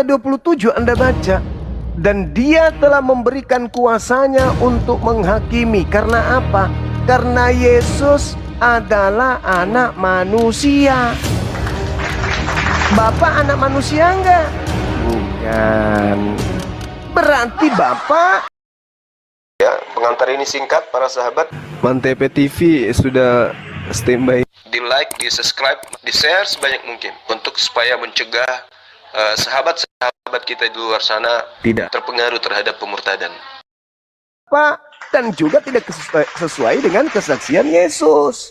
27 Anda baca, dan dia telah memberikan kuasanya untuk menghakimi. Karena apa? Karena Yesus adalah anak manusia. Bapak anak manusia enggak? Bukan. Berarti Bapak. Ya, pengantar ini singkat para sahabat. Mantep TV sudah standby. Di like, di subscribe, di share sebanyak mungkin untuk supaya mencegah sahabat-sahabat kita di luar sana tidak terpengaruh terhadap pemurtadan. Pak, dan juga tidak sesuai dengan kesaksian Yesus.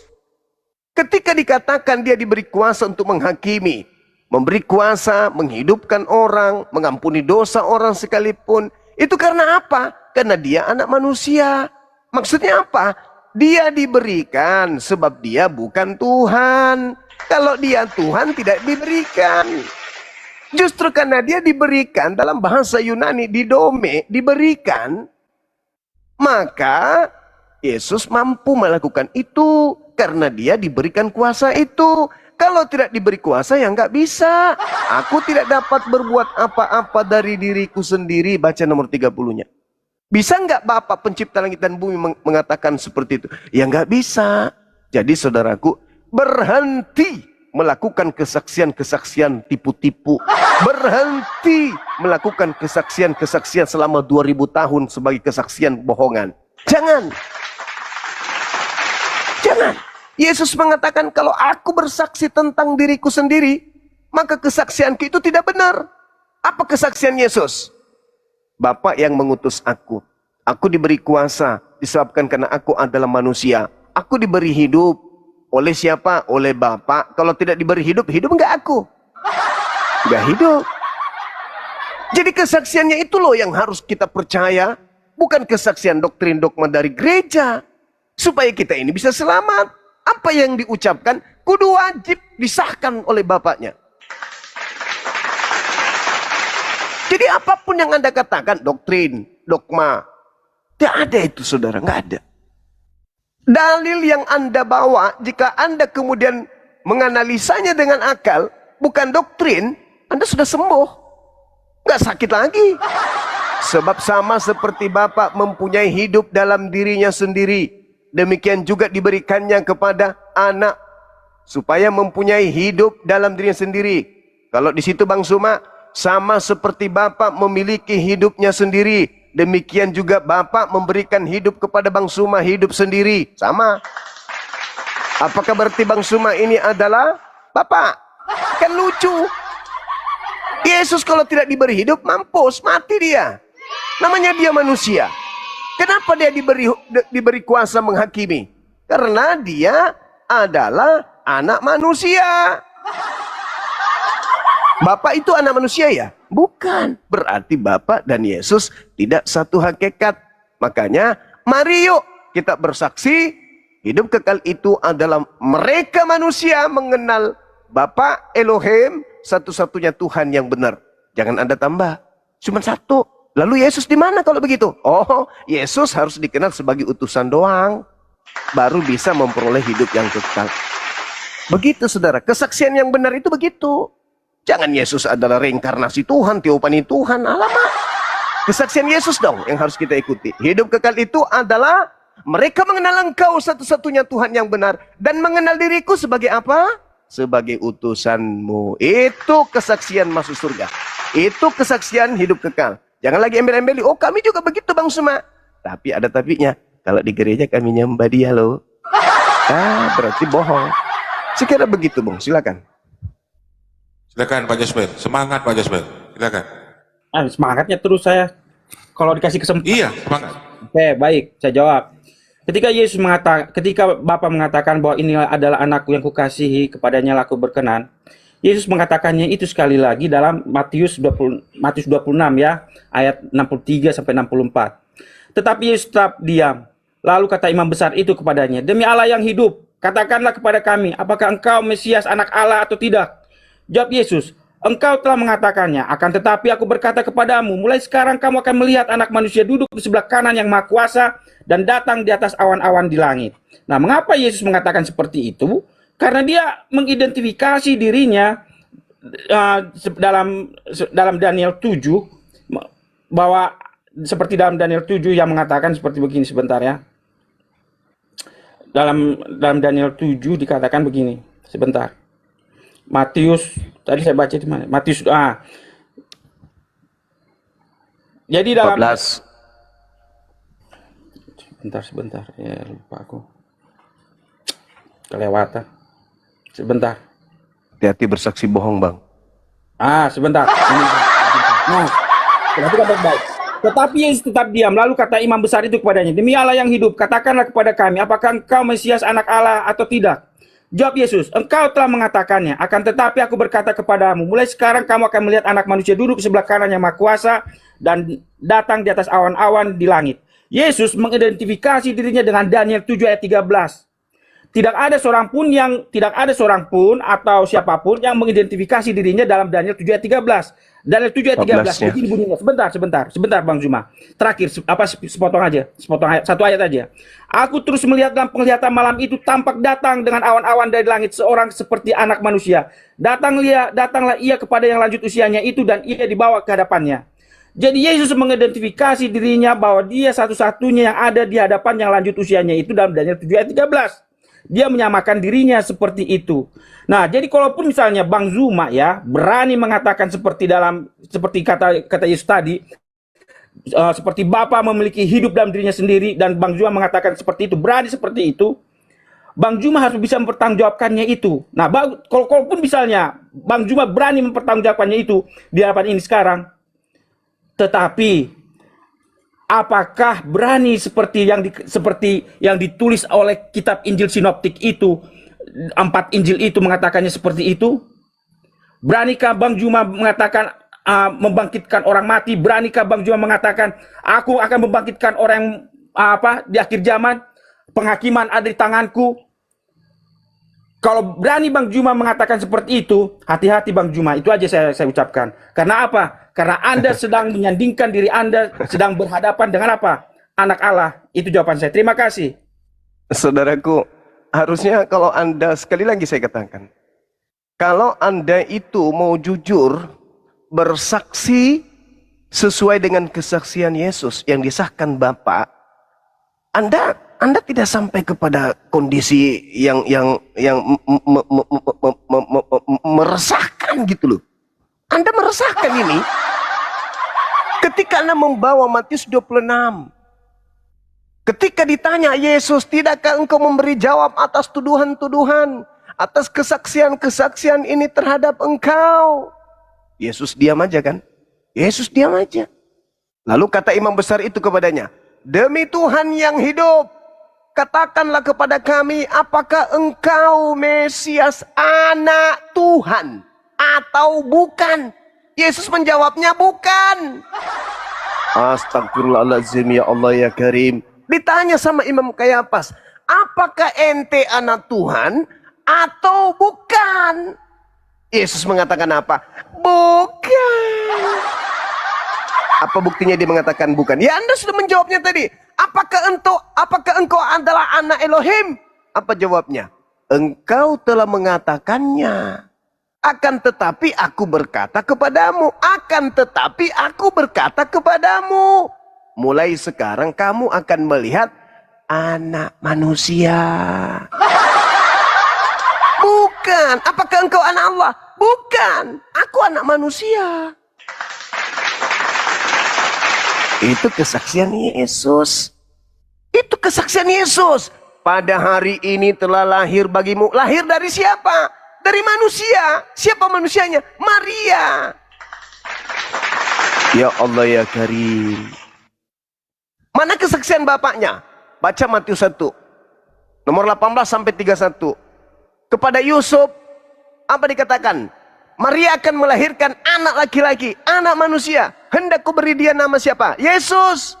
Ketika dikatakan dia diberi kuasa untuk menghakimi, memberi kuasa menghidupkan orang, mengampuni dosa orang sekalipun, itu karena apa? Karena dia anak manusia. Maksudnya apa? Dia diberikan sebab dia bukan Tuhan. Kalau dia Tuhan tidak diberikan. Justru karena dia diberikan, dalam bahasa Yunani didome, diberikan, maka Yesus mampu melakukan itu karena dia diberikan kuasa itu. Kalau tidak diberi kuasa ya nggak bisa. Aku tidak dapat berbuat apa-apa dari diriku sendiri. Baca nomor 30-nya. Bisa nggak Bapak pencipta langit dan bumi mengatakan seperti itu? Ya nggak bisa. Jadi saudaraku, berhenti melakukan kesaksian-kesaksian tipu-tipu. Berhenti melakukan kesaksian-kesaksian selama 2000 tahun sebagai kesaksian bohongan. Jangan. Jangan. Yesus mengatakan, kalau aku bersaksi tentang diriku sendiri, maka kesaksianku itu tidak benar. Apa kesaksian Yesus? Bapa yang mengutus aku. Aku diberi kuasa disebabkan karena aku adalah manusia. Aku diberi hidup. Oleh siapa? Oleh Bapa. Kalau tidak diberi hidup, hidup enggak aku. Enggak hidup. Jadi kesaksiannya itu loh yang harus kita percaya. Bukan kesaksian doktrin dogma dari gereja. Supaya kita ini bisa selamat. Apa yang diucapkan kudu wajib disahkan oleh Bapaknya. Jadi apapun yang Anda katakan, doktrin, dogma, tidak ada itu saudara, nggak ada. Dalil yang Anda bawa, jika Anda kemudian menganalisanya dengan akal, bukan doktrin, Anda sudah sembuh. Nggak sakit lagi. Sebab sama seperti Bapa mempunyai hidup dalam dirinya sendiri, demikian juga diberikannya kepada anak, supaya mempunyai hidup dalam dirinya sendiri. Kalau di situ Bang Suma, sama seperti Bapa memiliki hidupnya sendiri, demikian juga Bapa memberikan hidup kepada Bang Suma hidup sendiri. Sama. Apakah berarti Bang Suma ini adalah Bapa? Kan lucu. Yesus kalau tidak diberi hidup, mampus, mati dia. Namanya dia manusia. Kenapa dia diberi kuasa menghakimi? Karena dia adalah anak manusia. Bapak itu anak manusia ya? Bukan. Berarti Bapak dan Yesus tidak satu hakikat. Makanya mari yuk kita bersaksi, hidup kekal itu adalah mereka manusia mengenal Bapa Elohim, satu-satunya Tuhan yang benar. Jangan Anda tambah. Cuma satu. Lalu Yesus di mana kalau begitu? Oh, Yesus harus dikenal sebagai utusan doang. Baru bisa memperoleh hidup yang kekal. Begitu saudara. Kesaksian yang benar itu begitu. Jangan Yesus adalah reinkarnasi Tuhan, tiupani Tuhan. Alamak. Kesaksian Yesus dong yang harus kita ikuti. Hidup kekal itu adalah mereka mengenal Engkau satu-satunya Tuhan yang benar. Dan mengenal diriku sebagai apa? Sebagai utusanmu. Itu kesaksian masuk surga. Itu kesaksian hidup kekal. Jangan lagi embel-embeli. Oh kami juga begitu Bang Suma. Tapi ada tapinya. Kalau di gereja kami nyembah dia loh. Berarti bohong. Sekira begitu Bang. Silakan. Silakan Pak Jasmel, semangat Pak Jasmel, silakan. Semangatnya terus saya, kalau dikasih kesempatan. Iya, semangat. Oke, baik, saya jawab. Ketika Bapa mengatakan bahwa ini adalah anakku yang kukasihi, kepadanya aku berkenan, Yesus mengatakannya itu sekali lagi dalam Matius 26 ya, ayat 63 sampai 64. Tetapi Yesus tetap diam. Lalu kata imam besar itu kepadanya, demi Allah yang hidup, katakanlah kepada kami, apakah engkau Mesias anak Allah atau tidak? Jawab Yesus, engkau telah mengatakannya, akan tetapi aku berkata kepadamu, mulai sekarang kamu akan melihat anak manusia duduk di sebelah kanan yang maha kuasa dan datang di atas awan-awan di langit. Nah, mengapa Yesus mengatakan seperti itu? Karena dia mengidentifikasi dirinya dalam Daniel 7 bahwa seperti dalam Daniel 7 yang mengatakan seperti begini, sebentar ya. Dalam Daniel 7 dikatakan begini, sebentar. Matius, tadi saya baca di mana? Matius, jadi dalam 14. sebentar, ya lupa aku. Kelewatan. Sebentar. Hati-hati bersaksi bohong, Bang. Sebentar. Nah, perhatikan baik-baik. Tetapi Yesus tetap diam. Lalu kata imam besar itu kepadanya, demi Allah yang hidup, katakanlah kepada kami, apakah engkau Mesias anak Allah atau tidak? Jawab Yesus, engkau telah mengatakannya. Akan tetapi aku berkata kepadamu, mulai sekarang kamu akan melihat Anak Manusia duduk di sebelah kanan yang Maha Kuasa dan datang di atas awan-awan di langit. Yesus mengidentifikasi dirinya dengan Daniel 7 ayat 13. Tidak ada seorang pun atau siapapun yang mengidentifikasi dirinya dalam Daniel 7 ayat 13. Daniel 7 ayat 13 begini bunyinya. Sebentar Bang Zuma. Terakhir satu ayat aja. Aku terus melihat dalam penglihatan malam itu tampak datang dengan awan-awan dari langit seorang seperti Anak Manusia. Datanglah ia kepada yang lanjut usianya itu dan ia dibawa ke hadapannya. Jadi Yesus mengidentifikasi dirinya bahwa dia satu-satunya yang ada di hadapan yang lanjut usianya itu dalam Daniel 7 ayat 13. Dia menyamakan dirinya seperti itu. Nah, jadi kalaupun misalnya Bang Zuma ya berani mengatakan seperti kata Yesus tadi, seperti Bapa memiliki hidup dalam dirinya sendiri, dan Bang Zuma mengatakan seperti itu, berani seperti itu, Bang Zuma harus bisa mempertanggungjawabkannya itu. Nah, kalaupun misalnya Bang Zuma berani mempertanggungjawabkannya itu di hadapan ini sekarang, tetapi apakah berani seperti yang ditulis oleh kitab Injil Sinoptik itu, 4 Injil itu mengatakannya seperti itu? Beranikah Bang Zuma mengatakan membangkitkan orang mati? Beranikah Bang Zuma mengatakan aku akan membangkitkan orang di akhir zaman? Penghakiman ada di tanganku. Kalau berani Bang Zuma mengatakan seperti itu, hati-hati Bang Zuma. Itu aja saya ucapkan. Karena apa? Karena Anda sedang menyandingkan diri Anda, sedang berhadapan dengan apa? Anak Allah. Itu jawaban saya. Terima kasih. Saudaraku, harusnya kalau Anda, sekali lagi saya katakan, kalau Anda itu mau jujur, bersaksi sesuai dengan kesaksian Yesus yang disahkan Bapa, Anda tidak sampai kepada kondisi yang meresahkan gitu loh. Anda meresahkan ini ketika Anda membawa Matius 26. Ketika ditanya Yesus, tidakkah engkau memberi jawab atas tuduhan-tuduhan, atas kesaksian-kesaksian ini terhadap engkau? Yesus diam aja kan? Yesus diam aja. Lalu kata imam besar itu kepadanya, demi Tuhan yang hidup, katakanlah kepada kami, apakah engkau Mesias anak Tuhan atau bukan? Yesus menjawabnya bukan. Astagfirullahaladzim, ya Allah ya Karim. Ditanya sama Imam Kayafas, apakah ente anak Tuhan atau bukan? Yesus mengatakan apa? Bukan. Apa buktinya dia mengatakan bukan? Ya Anda sudah menjawabnya tadi. Apakah engkau adalah anak Elohim? Apa jawabnya? Engkau telah mengatakannya. Akan tetapi aku berkata kepadamu. Mulai sekarang kamu akan melihat Anak Manusia. Bukan. Apakah engkau anak Allah? Bukan. Aku anak manusia. Itu kesaksian Yesus. Itu kesaksian Yesus. Pada hari ini telah lahir bagimu. Lahir dari siapa? Dari manusia. Siapa manusianya? Maria. Ya Allah ya Karim. Mana kesaksian bapaknya? Baca Matius 1. Nomor 18 sampai 31. Kepada Yusuf, apa dikatakan? Maria akan melahirkan anak laki-laki, anak manusia. Hendak ku beri dia nama siapa? Yesus.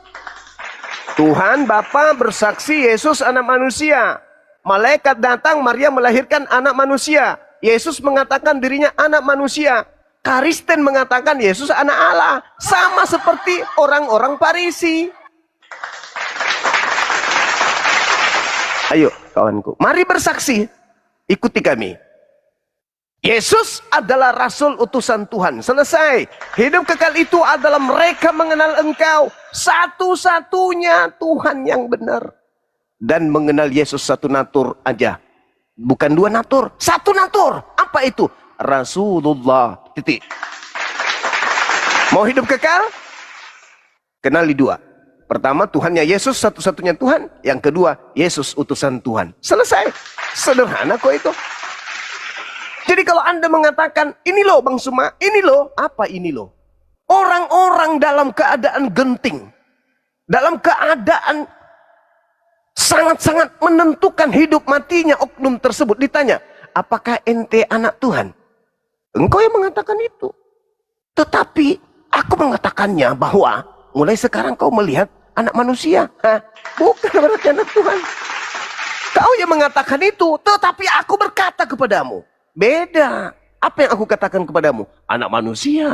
Tuhan Bapa bersaksi Yesus anak manusia. Malaikat datang, Maria melahirkan anak manusia. Yesus mengatakan dirinya anak manusia. Kristen mengatakan Yesus anak Allah. Sama seperti orang-orang Farisi. Ayo kawanku, mari bersaksi. Ikuti kami. Yesus adalah Rasul utusan Tuhan. Selesai. Hidup kekal itu adalah mereka mengenal Engkau satu-satunya Tuhan yang benar. Dan mengenal Yesus satu natur aja. Bukan dua natur. Satu natur. Apa itu? Rasulullah. Titik. Mau hidup kekal? Kenali dua. Pertama, Tuhannya Yesus satu-satunya Tuhan. Yang kedua, Yesus utusan Tuhan. Selesai. Sederhana kok itu. Jadi kalau Anda mengatakan, ini loh Bang Suma, ini loh, apa ini loh? Orang-orang dalam keadaan genting, dalam keadaan sangat-sangat menentukan hidup matinya oknum tersebut, ditanya, apakah ente anak Tuhan? Engkau yang mengatakan itu. Tetapi aku mengatakannya bahwa mulai sekarang kau melihat anak manusia. Hah? Bukan berarti anak Tuhan. Kau yang mengatakan itu, tetapi aku berkata kepadamu. Beda. Apa yang aku katakan kepadamu? Anak manusia.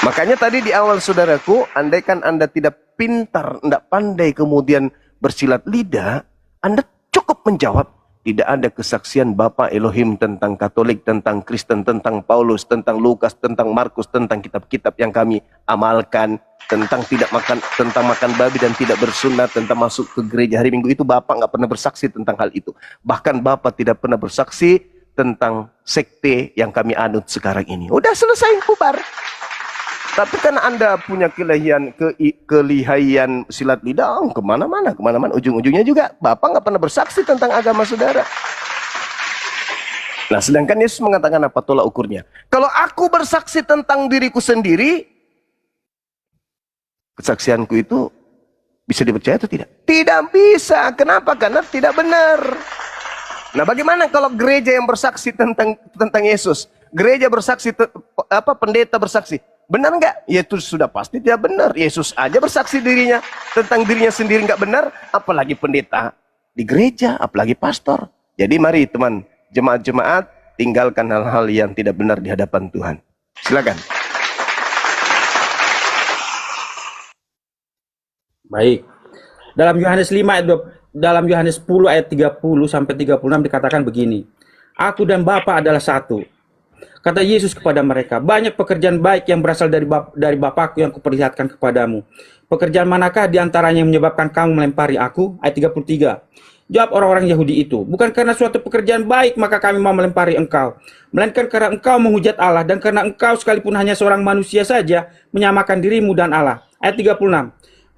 Makanya tadi di awal saudaraku, andaikan Anda tidak pintar, tidak pandai kemudian bersilat lidah, Anda cukup menjawab, tidak ada kesaksian Bapa Elohim tentang Katolik, tentang Kristen, tentang Paulus, tentang Lukas, tentang Markus, tentang kitab-kitab yang kami amalkan, tentang tentang makan babi dan tidak bersunat, tentang masuk ke gereja hari Minggu, itu Bapak nggak pernah bersaksi tentang hal itu. Bahkan Bapak tidak pernah bersaksi tentang sekte yang kami anut sekarang ini. Udah selesai, bubar. Tapi kan Anda punya kelihayan silat lidah, kemana-mana, ujung-ujungnya juga Bapak nggak pernah bersaksi tentang agama saudara. Nah, sedangkan Yesus mengatakan apa tolak ukurnya? Kalau aku bersaksi tentang diriku sendiri, kesaksianku itu bisa dipercaya atau tidak? Tidak bisa. Kenapa? Karena tidak benar. Nah, bagaimana kalau gereja yang bersaksi tentang Yesus? Gereja bersaksi, pendeta bersaksi. Benar nggak? Ya itu sudah pasti tidak benar. Yesus aja bersaksi tentang dirinya sendiri nggak benar, apalagi pendeta di gereja, apalagi pastor. Jadi mari teman jemaat-jemaat, tinggalkan hal-hal yang tidak benar di hadapan Tuhan. Silakan. Baik. Dalam Yohanes 10 ayat 30 sampai 36 dikatakan begini. Aku dan Bapa adalah satu. Kata Yesus kepada mereka, banyak pekerjaan baik yang berasal dari Bapakku yang kuperlihatkan kepadamu. Pekerjaan manakah diantaranya yang menyebabkan kamu melempari aku? Ayat 33. Jawab orang-orang Yahudi itu, bukan karena suatu pekerjaan baik maka kami mau melempari engkau, melainkan karena engkau menghujat Allah dan karena engkau sekalipun hanya seorang manusia saja menyamakan dirimu dan Allah. Ayat 36.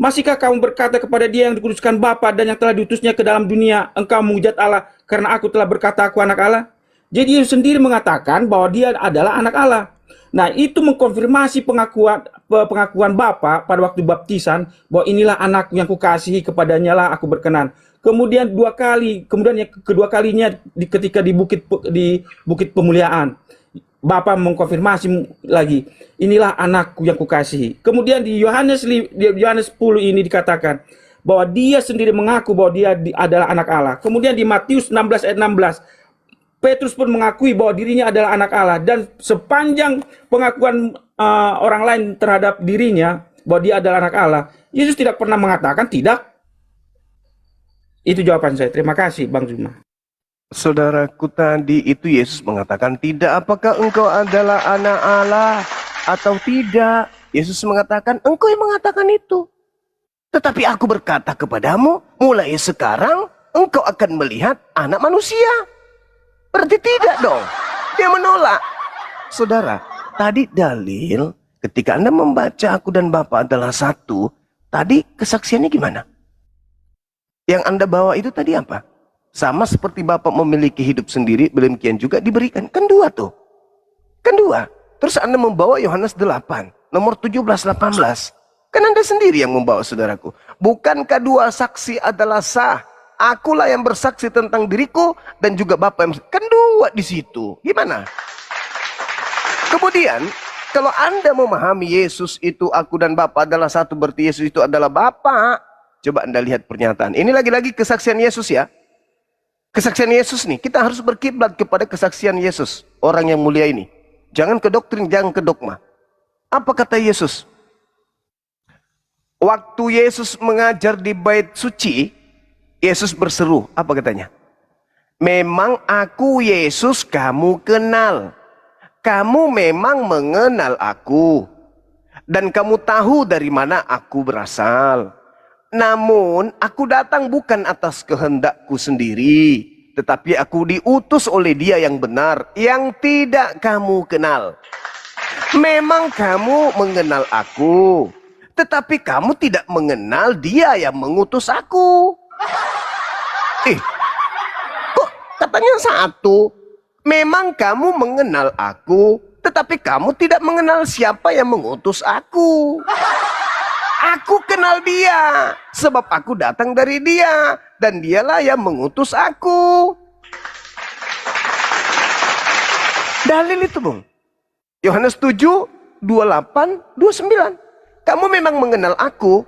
Masihkah kamu berkata kepada dia yang dikuduskan Bapa dan yang telah diutusnya ke dalam dunia, engkau menghujat Allah karena aku telah berkata aku anak Allah? Jadi Yesus sendiri mengatakan bahwa dia adalah anak Allah. Nah, itu mengkonfirmasi pengakuan Bapa pada waktu baptisan bahwa inilah anakku yang kukasihi, kepadanya lah aku berkenan. Kemudian yang kedua kalinya ketika di bukit pemuliaan, Bapa mengkonfirmasi lagi, inilah anakku yang kukasihi. Kemudian di Yohanes 10 ini dikatakan bahwa dia sendiri mengaku bahwa dia adalah anak Allah. Kemudian di Matius 16 ayat 16, Petrus pun mengakui bahwa dirinya adalah anak Allah, dan sepanjang pengakuan orang lain terhadap dirinya bahwa dia adalah anak Allah, Yesus tidak pernah mengatakan tidak. Itu jawaban saya. Terima kasih Bang Zuma. Saudaraku, tadi itu Yesus mengatakan tidak. Apakah engkau adalah anak Allah atau tidak? Yesus mengatakan engkau yang mengatakan itu. Tetapi aku berkata kepadamu, mulai sekarang engkau akan melihat anak manusia. Berarti tidak dong. Dia menolak. Saudara, tadi dalil ketika Anda membaca aku dan Bapa adalah satu, tadi kesaksiannya gimana? Yang Anda bawa itu tadi apa? Sama seperti Bapa memiliki hidup sendiri, demikian juga diberikan. Kan dua tuh. Kan dua. Terus Anda membawa Yohanes 8, nomor 17-18. Kan Anda sendiri yang membawa, saudaraku. Bukankah dua saksi adalah sah? Akulah yang bersaksi tentang diriku dan juga Bapa yang kan dua di situ. Gimana? Kemudian kalau Anda memahami Yesus itu aku dan Bapa adalah satu, berarti Yesus itu adalah Bapa. Coba Anda lihat pernyataan. Ini lagi-lagi kesaksian Yesus ya. Kesaksian Yesus nih, kita harus berkiblat kepada kesaksian Yesus, orang yang mulia ini. Jangan ke doktrin, jangan ke dogma. Apa kata Yesus? Waktu Yesus mengajar di bait suci, Yesus berseru, apa katanya? memang aku Yesus kamu kenal. Kamu memang mengenal aku. Dan kamu tahu dari mana aku berasal. Namun aku datang bukan atas kehendakku sendiri, tetapi aku diutus oleh Dia yang benar, yang tidak kamu kenal. Memang kamu mengenal aku, tetapi kamu tidak mengenal Dia yang mengutus aku. Kok katanya satu? Memang kamu mengenal aku, tetapi kamu tidak mengenal siapa yang mengutus aku. Aku kenal Dia, sebab aku datang dari Dia, dan Dialah yang mengutus aku. Dalil itu, Bung. Yohanes 7, 28, 29. Kamu memang mengenal aku,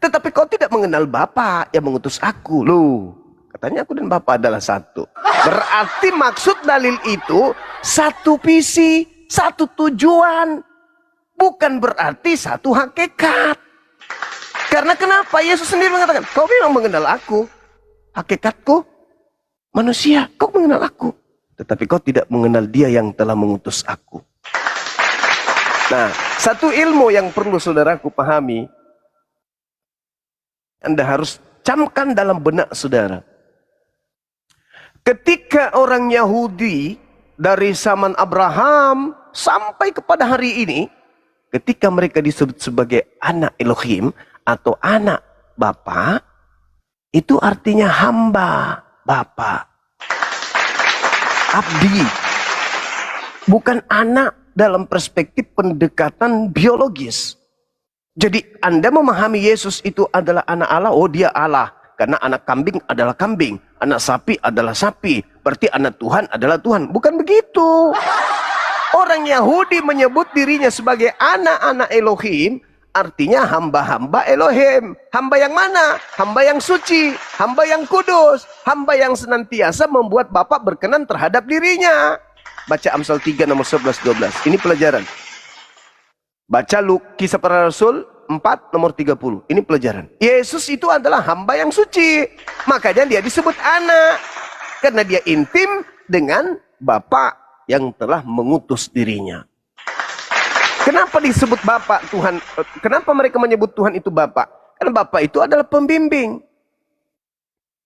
tetapi kau tidak mengenal Bapa yang mengutus aku. Loh, katanya aku dan Bapa adalah satu. Berarti maksud dalil itu satu visi, satu tujuan. Bukan berarti satu hakikat. Karena kenapa? Yesus sendiri mengatakan, kau memang mengenal aku. Hakikatku manusia, kau mengenal aku. Tetapi kau tidak mengenal Dia yang telah mengutus aku. Nah, satu ilmu yang perlu saudaraku pahami, Anda harus camkan dalam benak saudara. Ketika orang Yahudi dari zaman Abraham sampai kepada hari ini, ketika mereka disebut sebagai anak Elohim atau anak Bapa, itu artinya hamba Bapa. Abdi. Bukan anak dalam perspektif pendekatan biologis. Jadi Anda memahami Yesus itu adalah anak Allah, oh Dia Allah. Karena anak kambing adalah kambing, anak sapi adalah sapi. Berarti anak Tuhan adalah Tuhan. Bukan begitu. Orang Yahudi menyebut dirinya sebagai anak-anak Elohim, artinya hamba-hamba Elohim. Hamba yang mana? Hamba yang suci, hamba yang kudus, hamba yang senantiasa membuat Bapa berkenan terhadap dirinya. Baca Amsal 3 nomor 11-12. Ini pelajaran. Baca Kisah Para Rasul 4 nomor 30. Ini pelajaran. Yesus itu adalah hamba yang suci. Makanya dia disebut anak. Karena dia intim dengan Bapa yang telah mengutus dirinya. Kenapa disebut Bapa Tuhan? Kenapa mereka menyebut Tuhan itu Bapa? Karena Bapa itu adalah pembimbing,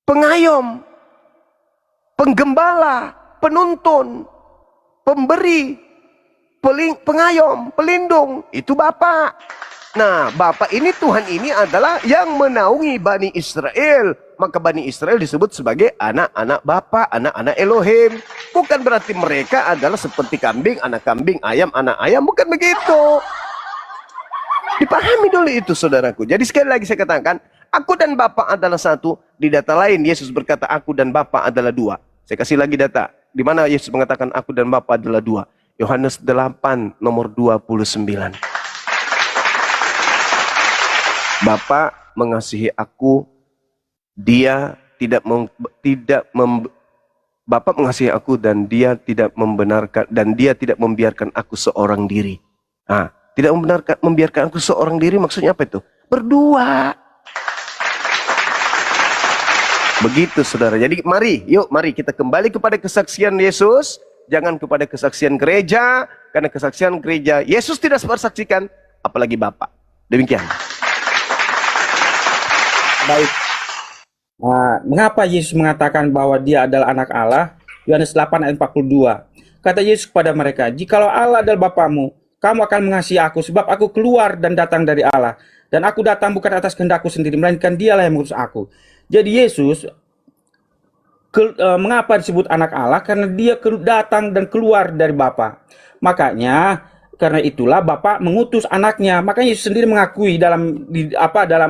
pengayom, penggembala, penuntun, pemberi, pengayom, pelindung. Itu Bapa. Nah, Bapa ini, Tuhan ini adalah yang menaungi Bani Israel. Maka Bani Israel disebut sebagai anak-anak Bapa, anak-anak Elohim. Bukan berarti mereka adalah seperti kambing, anak ayam. Bukan begitu. Dipahami dulu itu, saudaraku. Jadi sekali lagi saya katakan, aku dan Bapa adalah satu. Di data lain, Yesus berkata, aku dan Bapa adalah dua. Saya kasih lagi data. Di mana Yesus mengatakan, aku dan Bapa adalah dua. Yohanes 8, nomor 29. Bapa mengasihi aku, Bapa mengasihi aku dan dia tidak membiarkan aku seorang diri. Nah, tidak membiarkan aku seorang diri maksudnya apa itu? Berdua. Begitu saudara. Jadi mari kita kembali kepada kesaksian Yesus, jangan kepada kesaksian gereja, karena kesaksian gereja Yesus tidak bersaksikan, apalagi Bapa. Demikian. Baik. Nah, mengapa Yesus mengatakan bahwa Dia adalah anak Allah? Yohanes 8 ayat 42. Kata Yesus kepada mereka, jikalau Allah adalah Bapamu, kamu akan mengasihi aku, sebab aku keluar dan datang dari Allah. Dan aku datang bukan atas kehendakku sendiri, melainkan Dialah yang mengutus aku. Jadi Yesus, mengapa disebut anak Allah? Karena Dia datang dan keluar dari Bapa. Makanya, karena itulah Bapa mengutus anaknya. Makanya Yesus sendiri mengakui dalam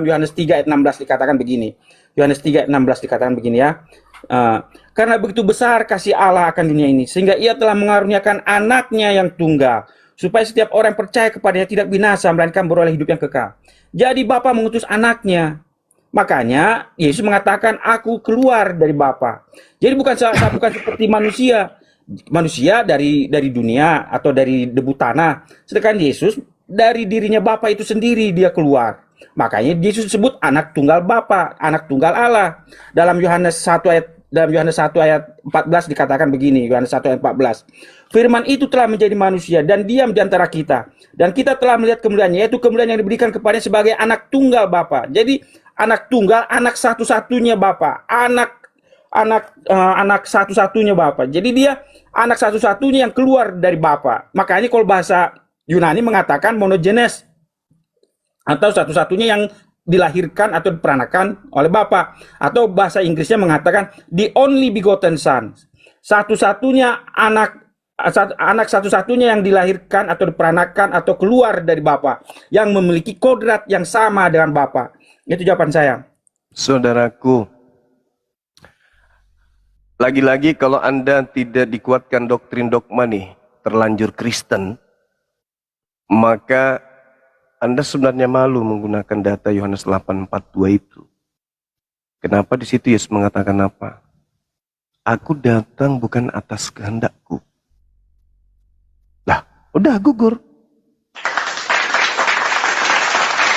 Yohanes 3 ayat 16 dikatakan begini. Yohanes 3 ayat 16 dikatakan begini ya. Karena begitu besar kasih Allah akan dunia ini, sehingga Ia telah mengaruniakan anaknya yang tunggal, supaya setiap orang percaya kepadanya tidak binasa, melainkan beroleh hidup yang kekal. Jadi Bapa mengutus anaknya. Makanya Yesus mengatakan, aku keluar dari Bapa. Jadi bukan seperti manusia. Manusia dari dunia atau dari debu tanah. Sedangkan Yesus dari dirinya Bapa itu sendiri dia keluar. Makanya Yesus disebut anak tunggal Bapa, anak tunggal Allah. Dalam Yohanes 1 ayat dalam Yohanes 1 ayat 14 dikatakan begini, Yohanes 1 ayat 14. Firman itu telah menjadi manusia dan diam di antara kita. Dan kita telah melihat kemuliaannya, yaitu kemuliaan yang diberikan kepadanya sebagai anak tunggal Bapa. Jadi anak tunggal, anak satu-satunya Bapa, anak satu-satunya Bapa. Jadi dia anak satu-satunya yang keluar dari Bapa. Makanya kalau bahasa Yunani mengatakan monogenes, atau satu-satunya yang dilahirkan atau diperanakan oleh Bapa. Atau bahasa Inggrisnya mengatakan the only begotten son. Satu-satunya anak satu-satunya yang dilahirkan atau diperanakan atau keluar dari Bapa, yang memiliki kodrat yang sama dengan Bapa. Itu jawaban saya. Saudaraku, lagi-lagi kalau Anda tidak dikuatkan doktrin dogma nih, terlanjur Kristen, maka Anda sebenarnya malu menggunakan data Yohanes 8:42 itu. Kenapa di situ Yesus mengatakan apa? Aku datang bukan atas kehendakku. Lah, udah gugur.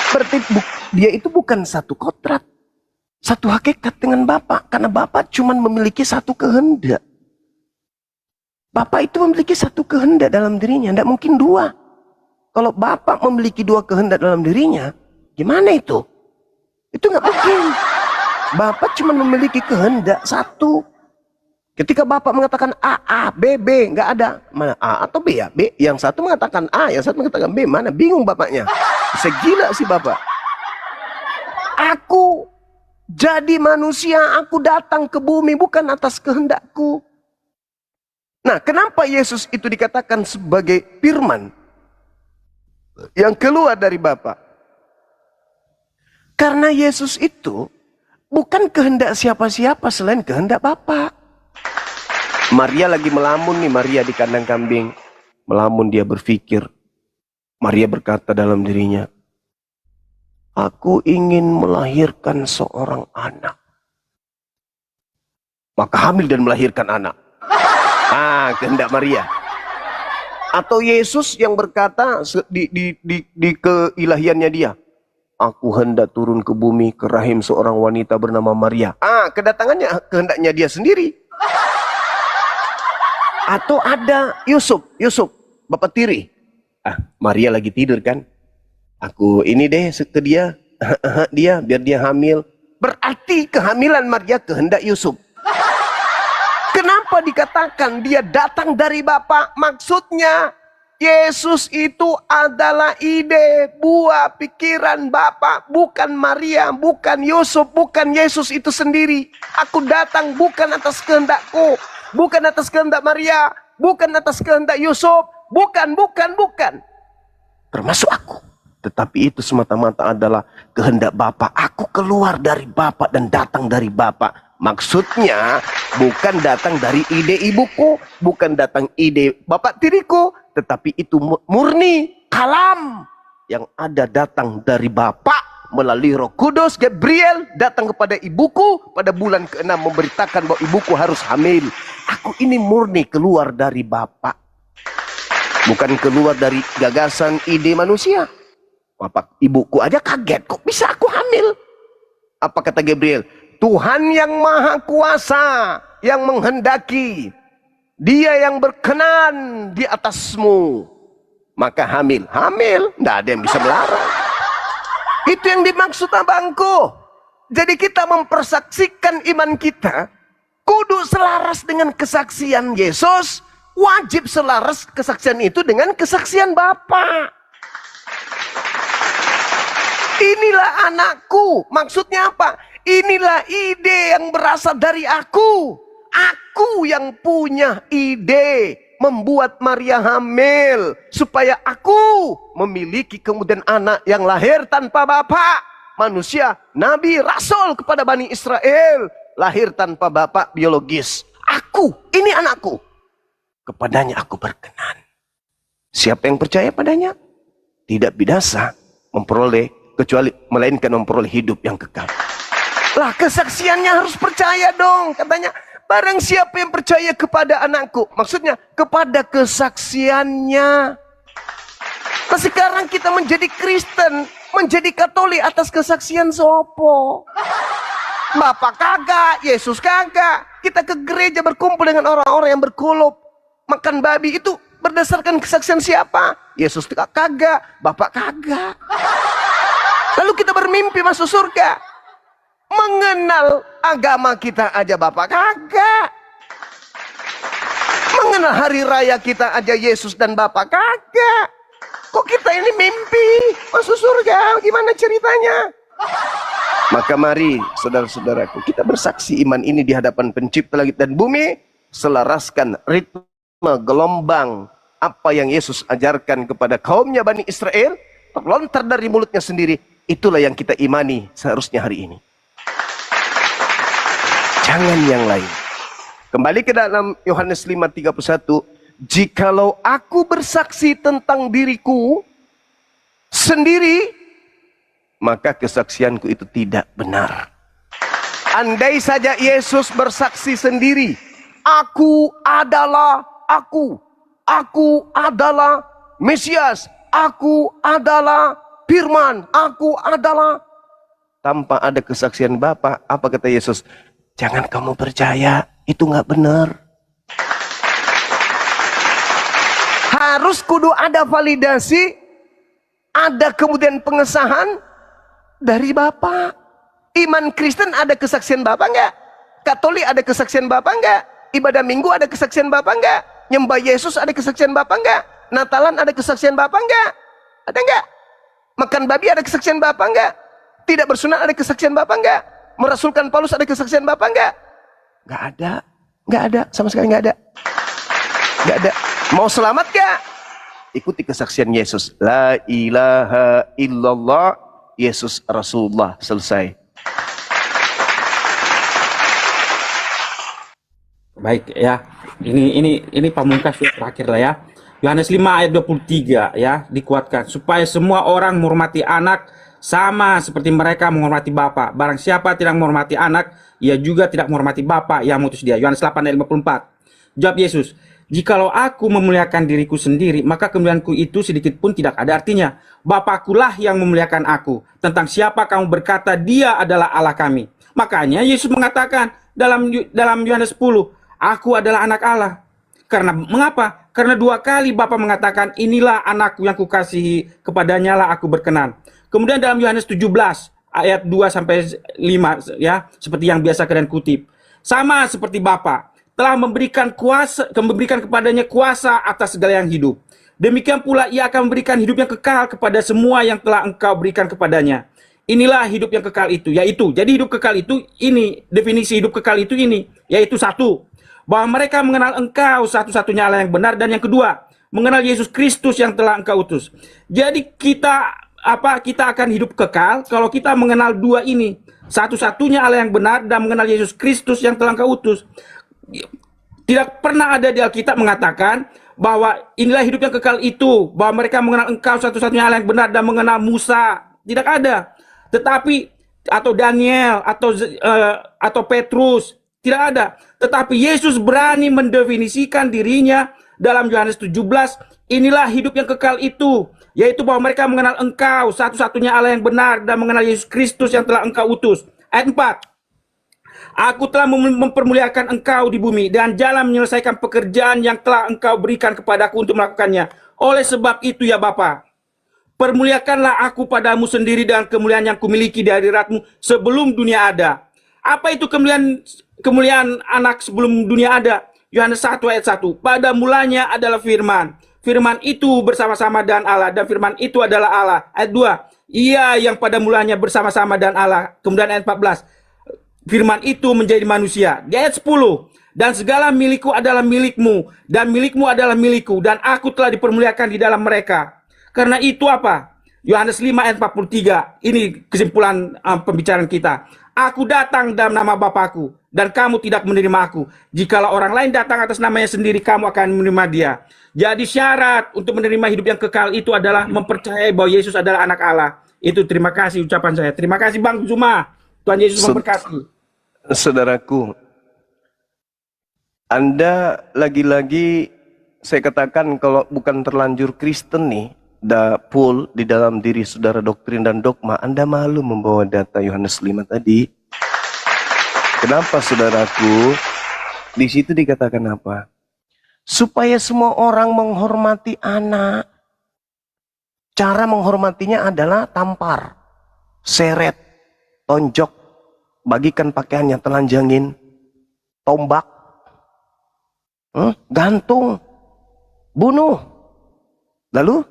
Berarti dia itu bukan satu kodrat, satu hakikat dengan Bapa, karena Bapa cuma memiliki satu kehendak. Bapa itu memiliki satu kehendak dalam dirinya, tidak mungkin dua. Kalau Bapa memiliki dua kehendak dalam dirinya, gimana itu? Itu nggak mungkin. Bapa cuma memiliki kehendak satu. Ketika Bapa mengatakan A, B, nggak ada. Mana A atau B ya? B, yang satu mengatakan A, yang satu mengatakan B. Mana? Bingung bapaknya. Bisa gila sih Bapak. Aku jadi manusia, aku datang ke bumi bukan atas kehendakku. Nah, kenapa Yesus itu dikatakan sebagai firman yang keluar dari Bapa? Karena Yesus itu bukan kehendak siapa-siapa selain kehendak Bapa. Maria lagi melamun nih, Maria di kandang kambing. Melamun, dia berpikir. Maria berkata dalam dirinya, aku ingin melahirkan seorang anak. Maka hamil dan melahirkan anak. Kehendak Maria. Atau Yesus yang berkata di keilahiannya dia, aku hendak turun ke bumi ke rahim seorang wanita bernama Maria. Kedatangannya kehendaknya dia sendiri. Atau ada Yusuf, Bapak tiri. Maria lagi tidur kan? Aku ini deh ke dia, biar dia hamil. Berarti kehamilan Maria kehendak Yusuf. Kenapa dikatakan dia datang dari Bapa? Maksudnya Yesus itu adalah ide, buah pikiran Bapa, bukan Maria, bukan Yusuf, bukan Yesus itu sendiri. Aku datang bukan atas kehendakku, bukan atas kehendak Maria, bukan atas kehendak Yusuf, bukan. Termasuk aku. Tetapi itu semata-mata adalah kehendak Bapa. Aku keluar dari Bapa dan datang dari Bapa. Maksudnya bukan datang dari ide ibuku, bukan datang ide bapak tiriku, tetapi itu murni kalam yang ada datang dari Bapa melalui Roh Kudus. Gabriel datang kepada ibuku pada bulan ke-6 memberitakan bahwa ibuku harus hamil. Aku ini murni keluar dari Bapa, bukan keluar dari gagasan ide manusia. Bapak ibuku aja kaget, kok bisa aku hamil? Apa kata Gabriel? Tuhan yang maha kuasa yang menghendaki, dia yang berkenan di atasmu, maka hamil. Tidak ada yang bisa melarang. Itu yang dimaksud abangku. Jadi kita mempersaksikan iman kita kudu selaras dengan kesaksian Yesus. Wajib selaras kesaksian itu dengan kesaksian Bapa. Inilah anakku. Maksudnya apa? Inilah ide yang berasal dari aku. Aku yang punya ide membuat Maria hamil supaya aku memiliki kemudian anak yang lahir tanpa bapak. Manusia, nabi, rasul kepada Bani Israel, lahir tanpa bapak biologis. Aku, ini anakku. Kepadanya aku berkenan. Siapa yang percaya padanya tidak binasa memperoleh, kecuali melainkan memperoleh hidup yang kekal. Lah, kesaksiannya harus percaya dong. Katanya, barang siapa yang percaya kepada anakku, maksudnya kepada kesaksiannya. Nah, sekarang kita menjadi Kristen, menjadi Katolik atas kesaksian sopo. Bapak kagak, Yesus kagak. kita ke gereja berkumpul dengan orang-orang yang berkulup makan babi itu berdasarkan kesaksian siapa? Yesus kagak, Bapak kagak. Lalu kita bermimpi masuk surga. Mengenal agama kita aja Bapak kagak. Mengenal hari raya kita aja Yesus dan Bapak kagak. Kok kita ini mimpi masuk surga? Gimana ceritanya? Maka mari saudara-saudaraku, kita bersaksi iman ini di hadapan pencipta langit dan bumi, selaraskan ritme gelombang apa yang Yesus ajarkan kepada kaumnya Bani Israel, terlontar dari mulutnya sendiri. Itulah yang kita imani seharusnya hari ini. Jangan yang lain. Kembali ke dalam Yohanes 5:31, jikalau aku bersaksi tentang diriku sendiri, maka kesaksianku itu tidak benar. Andai saja Yesus bersaksi sendiri, aku adalah Mesias, aku adalah Firman, aku adalah, tanpa ada kesaksian Bapa, apa kata Yesus? Jangan kamu percaya, itu nggak benar. Harus kudu ada validasi, ada kemudian pengesahan dari Bapa. Iman Kristen ada kesaksian Bapa nggak? Katolik ada kesaksian Bapa nggak? Ibadah Minggu ada kesaksian Bapa nggak? Nyembah Yesus ada kesaksian Bapa nggak? Natalan ada kesaksian Bapa nggak? Ada nggak? Makan babi ada kesaksian Bapa nggak? Tidak bersunat ada kesaksian Bapa nggak? Merasulkan Paulus ada kesaksian Bapa nggak? Nggak ada. Nggak ada, sama sekali nggak ada. Nggak ada. Mau selamat nggak? Ikuti kesaksian Yesus. La ilaha illallah, Yesus Rasulullah. Selesai. Baik ya. Ini pamungkas yang terakhir lah ya. Yohanes 5 ayat 23 ya, dikuatkan supaya semua orang menghormati anak sama seperti mereka menghormati Bapa. Barang siapa tidak menghormati anak, ia juga tidak menghormati Bapa yang mengutus dia. Yohanes 8 ayat 54. Jawab Yesus, jikalau aku memuliakan diriku sendiri, maka kemuliaanku itu sedikit pun tidak ada artinya. Bapakulah yang memuliakan aku. Tentang siapa kamu berkata dia adalah Allah kami. Makanya Yesus mengatakan dalam Yohanes 10, aku adalah anak Allah. Karena mengapa? Karena 2 kali Bapa mengatakan, inilah anakku yang kukasihi, kepadanya lah aku berkenan. Kemudian dalam Yohanes 17 ayat 2-5 ya, seperti yang biasa kalian kutip. Sama seperti Bapa telah memberikan kepadanya kuasa atas segala yang hidup. Demikian pula ia akan memberikan hidup yang kekal kepada semua yang telah engkau berikan kepadanya. Inilah hidup yang kekal itu, yaitu, jadi hidup kekal itu ini, definisi hidup kekal itu ini, yaitu satu, bahwa mereka mengenal engkau satu-satunya Allah yang benar, dan yang kedua, mengenal Yesus Kristus yang telah engkau utus. Jadi kita akan hidup kekal kalau kita mengenal dua ini, satu-satunya Allah yang benar dan mengenal Yesus Kristus yang telah engkau utus. Tidak pernah ada di Alkitab mengatakan bahwa inilah hidup yang kekal itu, bahwa mereka mengenal engkau satu-satunya Allah yang benar dan mengenal Musa. Tidak ada. Tetapi atau Daniel atau Petrus, tidak ada. Tetapi Yesus berani mendefinisikan dirinya dalam Yohanes 17, inilah hidup yang kekal itu, yaitu bahwa mereka mengenal engkau satu-satunya Allah yang benar dan mengenal Yesus Kristus yang telah engkau utus. Ayat 4, aku telah mempermuliakan engkau di bumi dan jalan menyelesaikan pekerjaan yang telah engkau berikan kepadaku untuk melakukannya. Oleh sebab itu ya Bapa, permuliakanlah aku padamu sendiri dengan kemuliaan yang kumiliki di hadiratmu sebelum dunia ada. Apa itu kemuliaan anak sebelum dunia ada? Yohanes 1 ayat 1. Pada mulanya adalah firman. Firman itu bersama-sama dengan Allah, dan firman itu adalah Allah. Ayat 2. Ia yang pada mulanya bersama-sama dengan Allah. Kemudian ayat 14. Firman itu menjadi manusia. Di ayat 10. Dan segala milikku adalah milikmu, dan milikmu adalah milikku, dan aku telah dipermuliakan di dalam mereka. Karena itu apa? Yohanes 5 ayat 43. Ini kesimpulan pembicaraan kita. Aku datang dalam nama Bapakku, dan kamu tidak menerima aku. Jikalau orang lain datang atas namanya sendiri, kamu akan menerima dia. Jadi syarat untuk menerima hidup yang kekal itu adalah mempercayai bahwa Yesus adalah anak Allah. Itu terima kasih ucapan saya. Terima kasih Bang Zuma. Tuhan Yesus memberkati. Saudaraku, Anda lagi-lagi saya katakan kalau bukan terlanjur Kristen nih, full di dalam diri saudara doktrin dan dogma, Anda malu membawa data Yohanes 5 tadi. Kenapa saudaraku? Di situ dikatakan apa? Supaya semua orang menghormati anak. Cara menghormatinya adalah tampar, seret, tonjok, bagikan pakaiannya, telanjangin, tombak, gantung, bunuh. Lalu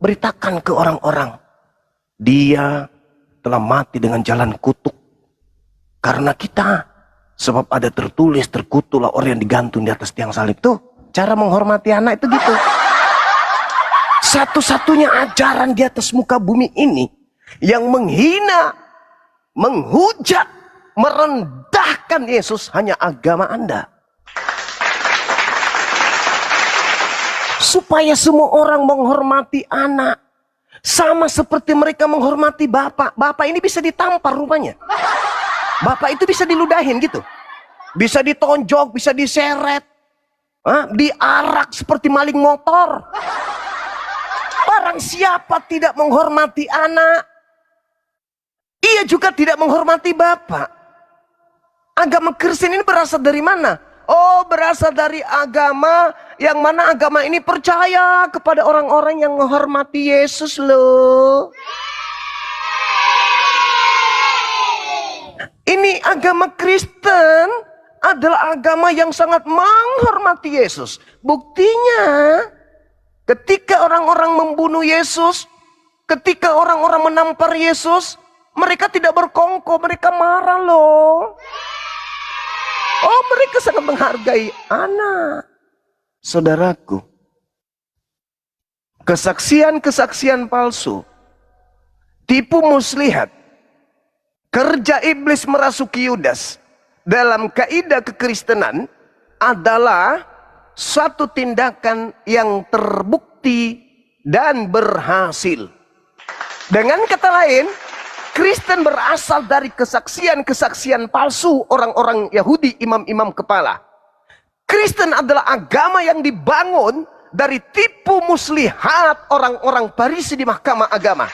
beritakan ke orang-orang, dia telah mati dengan jalan kutuk. Karena kita, sebab ada tertulis, terkutuklah orang yang digantung di atas tiang salib. Tuh, cara menghormati anak itu gitu. Satu-satunya ajaran di atas muka bumi ini yang menghina, menghujat, merendahkan Yesus hanya agama Anda. Supaya semua orang menghormati anak. Sama seperti mereka menghormati bapak. Bapak ini bisa ditampar rupanya. Bapak itu bisa diludahin gitu. Bisa ditonjok, bisa diseret. Diarak seperti maling motor. Barang siapa tidak menghormati anak, ia juga tidak menghormati bapak. Agama Kristen ini berasal dari mana? Oh, berasal dari agama yang mana agama ini percaya kepada orang-orang yang menghormati Yesus loh. Ini agama Kristen adalah agama yang sangat menghormati Yesus. Buktinya, ketika orang-orang membunuh Yesus, ketika orang-orang menampar Yesus, mereka tidak berkongkol, mereka marah loh. Oh, mereka sangat menghargai anak. Saudaraku, kesaksian-kesaksian palsu, tipu muslihat, kerja iblis merasuki Yudas dalam kaidah kekristenan adalah suatu tindakan yang terbukti dan berhasil. Dengan kata lain, Kristen berasal dari kesaksian-kesaksian palsu orang-orang Yahudi, imam-imam kepala. Kristen adalah agama yang dibangun dari tipu muslihat orang-orang Farisi di mahkamah agama.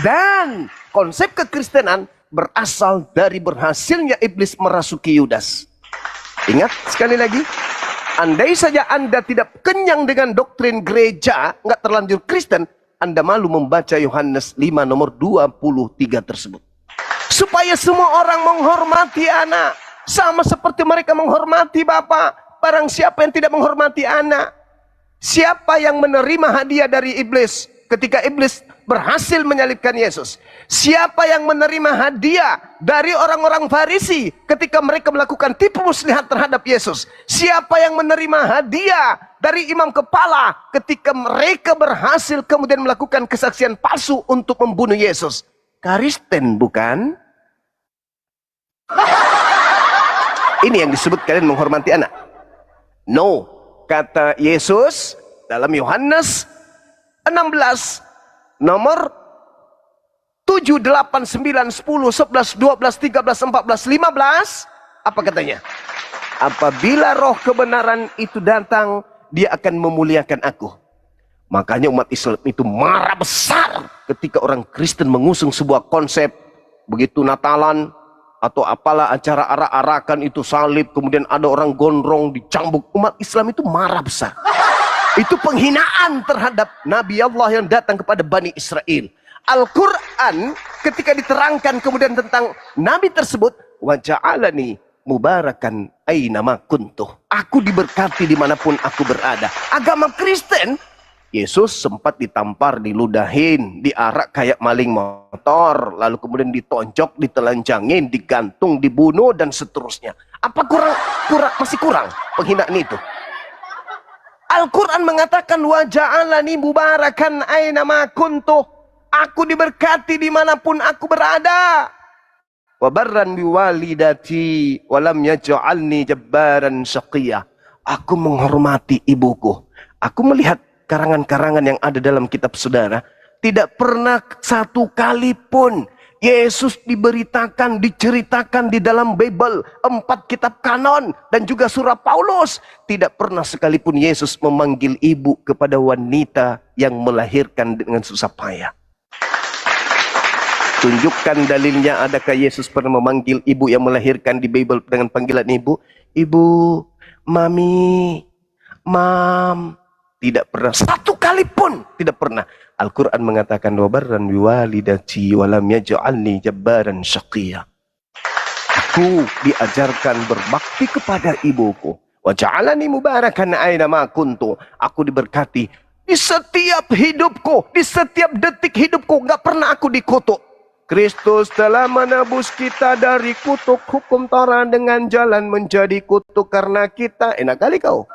Dan konsep kekristenan berasal dari berhasilnya iblis merasuki Yudas. Ingat sekali lagi, andai saja Anda tidak kenyang dengan doktrin gereja, nggak terlanjur Kristen, Anda malu membaca Yohanes 5 nomor 23 tersebut. Supaya semua orang menghormati anak, sama seperti mereka menghormati bapak. Barang siapa yang tidak menghormati anak, siapa yang menerima hadiah dari iblis ketika iblis berhasil menyalibkan Yesus? Siapa yang menerima hadiah dari orang-orang Farisi ketika mereka melakukan tipu muslihat terhadap Yesus? Siapa yang menerima hadiah dari imam kepala ketika mereka berhasil kemudian melakukan kesaksian palsu untuk membunuh Yesus? Kristen, bukan? Ini yang disebut kalian menghormati anak. No, kata Yesus dalam Yohanes 16 nomor 7, 8, 9, 10, 11, 12, 13, 14, 15. Apa katanya? Apabila roh kebenaran itu datang, dia akan memuliakan aku. Makanya umat Islam itu marah besar ketika orang Kristen mengusung sebuah konsep. Begitu Natalan atau apalah acara arak-arakan itu salib, kemudian ada orang gondrong dicambuk. Umat Islam itu marah besar. Itu penghinaan terhadap Nabi Allah yang datang kepada Bani Israel. Al-Quran ketika diterangkan kemudian tentang Nabi tersebut, wa ja'alani mubarakan ainama kuntuh. Aku diberkati dimanapun aku berada. Agama Kristen, Yesus sempat ditampar, diludahin, diarak kayak maling motor, lalu kemudian ditonjok, ditelanjangin, digantung, dibunuh, dan seterusnya. Apa masih kurang penghinaan itu? Al-Quran mengatakan wa ja'alani mubarakan ainama kuntuh. Aku diberkati dimanapun aku berada. Wa barran biwalidati wa lam yaj'alni jabbaran syaqiyya. Aku menghormati ibuku. Aku melihat karangan-karangan yang ada dalam kitab saudara, tidak pernah satu kali pun Yesus diberitakan, diceritakan di dalam Bible, 4 kitab kanon dan juga surah Paulus. Tidak pernah sekalipun Yesus memanggil ibu kepada wanita yang melahirkan dengan susah payah. Tunjukkan dalilnya, adakah Yesus pernah memanggil ibu yang melahirkan di Bible dengan panggilan ibu? ibu, mami, mam. Tidak pernah, satu kali pun tidak pernah. Al-Quran mengatakan wabarran biwalidati walam yaj'alni jabbaran syaqiyya. Aku diajarkan berbakti kepada ibuku. Wa ja'alani mubarakan aina ma kuntu. Aku diberkati di setiap hidupku, di setiap detik hidupku, enggak pernah aku dikutuk. Kristus telah menebus kita dari kutuk hukum Taurat dengan jalan menjadi kutuk karena kita. Enak kali kau.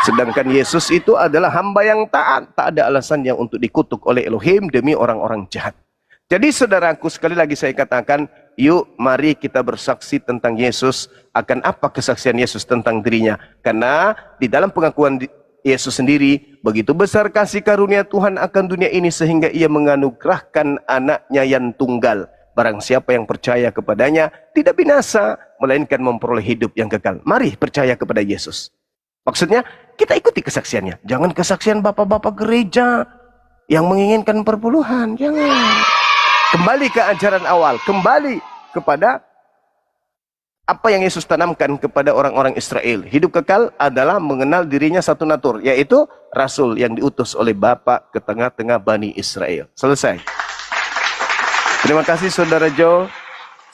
Sedangkan Yesus itu adalah hamba yang taat. Tak ada alasan yang untuk dikutuk oleh Elohim demi orang-orang jahat. Jadi saudaraku, sekali lagi saya katakan, yuk mari kita bersaksi tentang Yesus. Akan apa kesaksian Yesus tentang dirinya? Karena di dalam pengakuan Yesus sendiri, begitu besar kasih karunia Tuhan akan dunia ini sehingga ia menganugerahkan anaknya yang tunggal. Barang siapa yang percaya kepadanya tidak binasa, melainkan memperoleh hidup yang kekal. Mari percaya kepada Yesus. Maksudnya kita ikuti kesaksiannya. Jangan kesaksian bapak-bapak gereja yang menginginkan perpuluhan. Jangan. Kembali ke ajaran awal. Kembali kepada apa yang Yesus tanamkan kepada orang-orang Israel. Hidup kekal adalah mengenal dirinya satu natur, yaitu Rasul yang diutus oleh Bapa ke tengah-tengah Bani Israel. Selesai. Terima kasih Saudara Joe.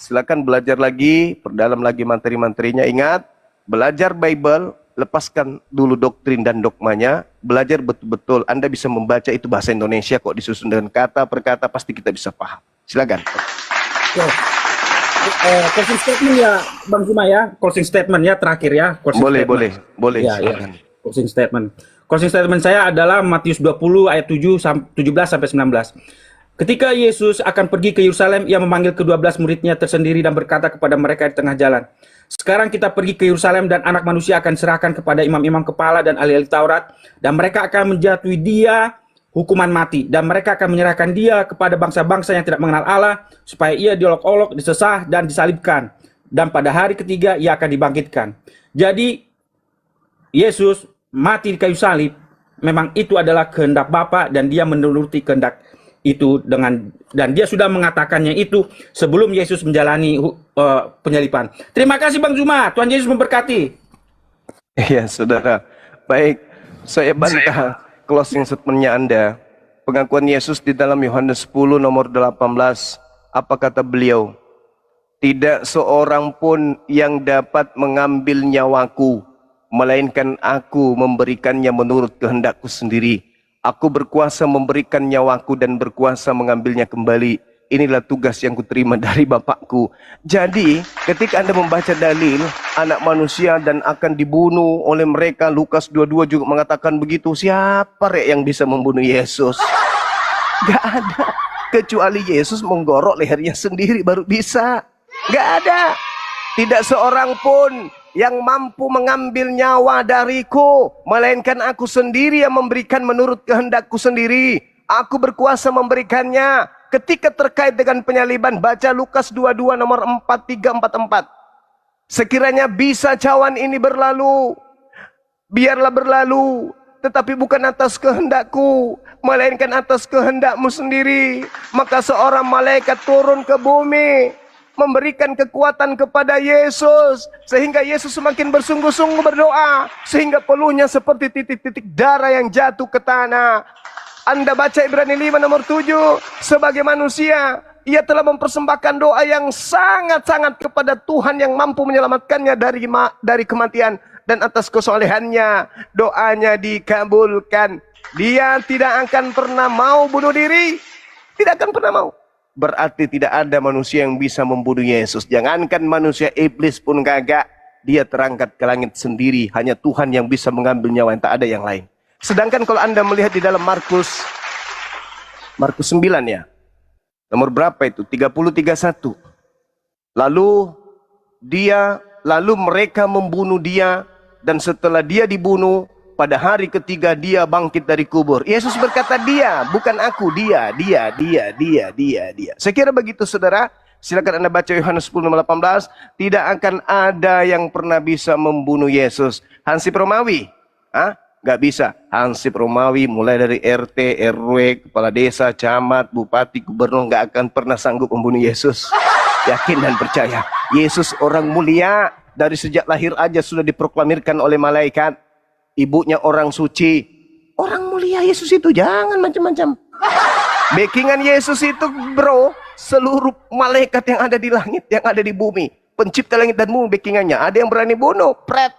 Silakan belajar lagi, perdalam lagi materi-materinya. Ingat, belajar Bible, lepaskan dulu doktrin dan dogmanya. Belajar betul-betul. Anda bisa membaca itu bahasa Indonesia kok, disusun dengan kata per kata, pasti kita bisa paham. Silakan. Closing statement ya Bang Zuma ya, closing statement ya terakhir ya. Boleh. Ya. Closing statement saya adalah Matius 20 ayat 17 sampai 19. Ketika Yesus akan pergi ke Yerusalem, ia memanggil ke-12 muridnya tersendiri dan berkata kepada mereka di tengah jalan, sekarang kita pergi ke Yerusalem dan anak manusia akan serahkan kepada imam-imam kepala dan ahli-ahli Taurat, dan mereka akan menjatuhi dia hukuman mati, dan mereka akan menyerahkan dia kepada bangsa-bangsa yang tidak mengenal Allah, supaya ia diolok-olok, disesah, dan disalibkan. Dan pada hari ketiga ia akan dibangkitkan. Jadi Yesus mati di kayu salib, memang itu adalah kehendak Bapa, dan dia menuruti kehendak itu dan dia sudah mengatakannya itu sebelum Yesus menjalani penyaliban. Terima kasih Bang Zuma, Tuhan Yesus memberkati. Iya saudara, baik, saya bantah closing statement-nya Anda. Pengakuan Yesus di dalam Yohanes 10 nomor 18, apa kata beliau? Tidak seorang pun yang dapat mengambil nyawaku, melainkan aku memberikannya menurut kehendakku sendiri. Aku berkuasa memberikan nyawaku dan berkuasa mengambilnya kembali. Inilah tugas yang kuterima dari Bapakku. Jadi, ketika Anda membaca dalil anak manusia dan akan dibunuh oleh mereka, Lukas 22 juga mengatakan begitu. Siapa yang bisa membunuh Yesus? Gak ada. Kecuali Yesus menggorok lehernya sendiri baru bisa. Gak ada. Tidak seorang pun yang mampu mengambil nyawa dariku, melainkan aku sendiri yang memberikan menurut kehendakku sendiri. Aku berkuasa memberikannya. Ketika terkait dengan penyaliban, baca Lukas 22 nomor 4344. Sekiranya bisa cawan ini berlalu, biarlah berlalu, tetapi bukan atas kehendakku, melainkan atas kehendakmu sendiri. Maka seorang malaikat turun ke bumi, memberikan kekuatan kepada Yesus, sehingga Yesus semakin bersungguh-sungguh berdoa, sehingga peluhnya seperti titik-titik darah yang jatuh ke tanah. Anda baca Ibrani 5 nomor 7, sebagai manusia, ia telah mempersembahkan doa yang sangat-sangat kepada Tuhan yang mampu menyelamatkannya dari kematian, dan atas kesolehannya doanya dikabulkan. Dia tidak akan pernah mau bunuh diri, tidak akan pernah mau. Berarti tidak ada manusia yang bisa membunuh Yesus. Jangankan manusia, iblis pun kagak. Dia terangkat ke langit sendiri. Hanya Tuhan yang bisa mengambil nyawa, yang tak ada yang lain. Sedangkan kalau Anda melihat di dalam Markus 9 ya. Nomor berapa itu? 30:31. Lalu mereka membunuh dia, dan setelah dia dibunuh, pada hari ketiga dia bangkit dari kubur. Yesus berkata dia, bukan aku, dia. Saya kira begitu saudara. Silakan Anda baca Yohanes 10:18. Tidak akan ada yang pernah bisa membunuh Yesus. Hansip Romawi, nggak bisa. Hansip Romawi mulai dari RT, RW, kepala desa, camat, bupati, gubernur nggak akan pernah sanggup membunuh Yesus. Yakin dan percaya. Yesus orang mulia. dari sejak lahir aja sudah diproklamirkan oleh malaikat. Ibunya orang suci, orang mulia Yesus itu, jangan macam-macam. Backingan Yesus itu bro, seluruh malaikat yang ada di langit, yang ada di bumi, pencipta langit dan bumi backingannya. Ada yang berani bunuh, pret.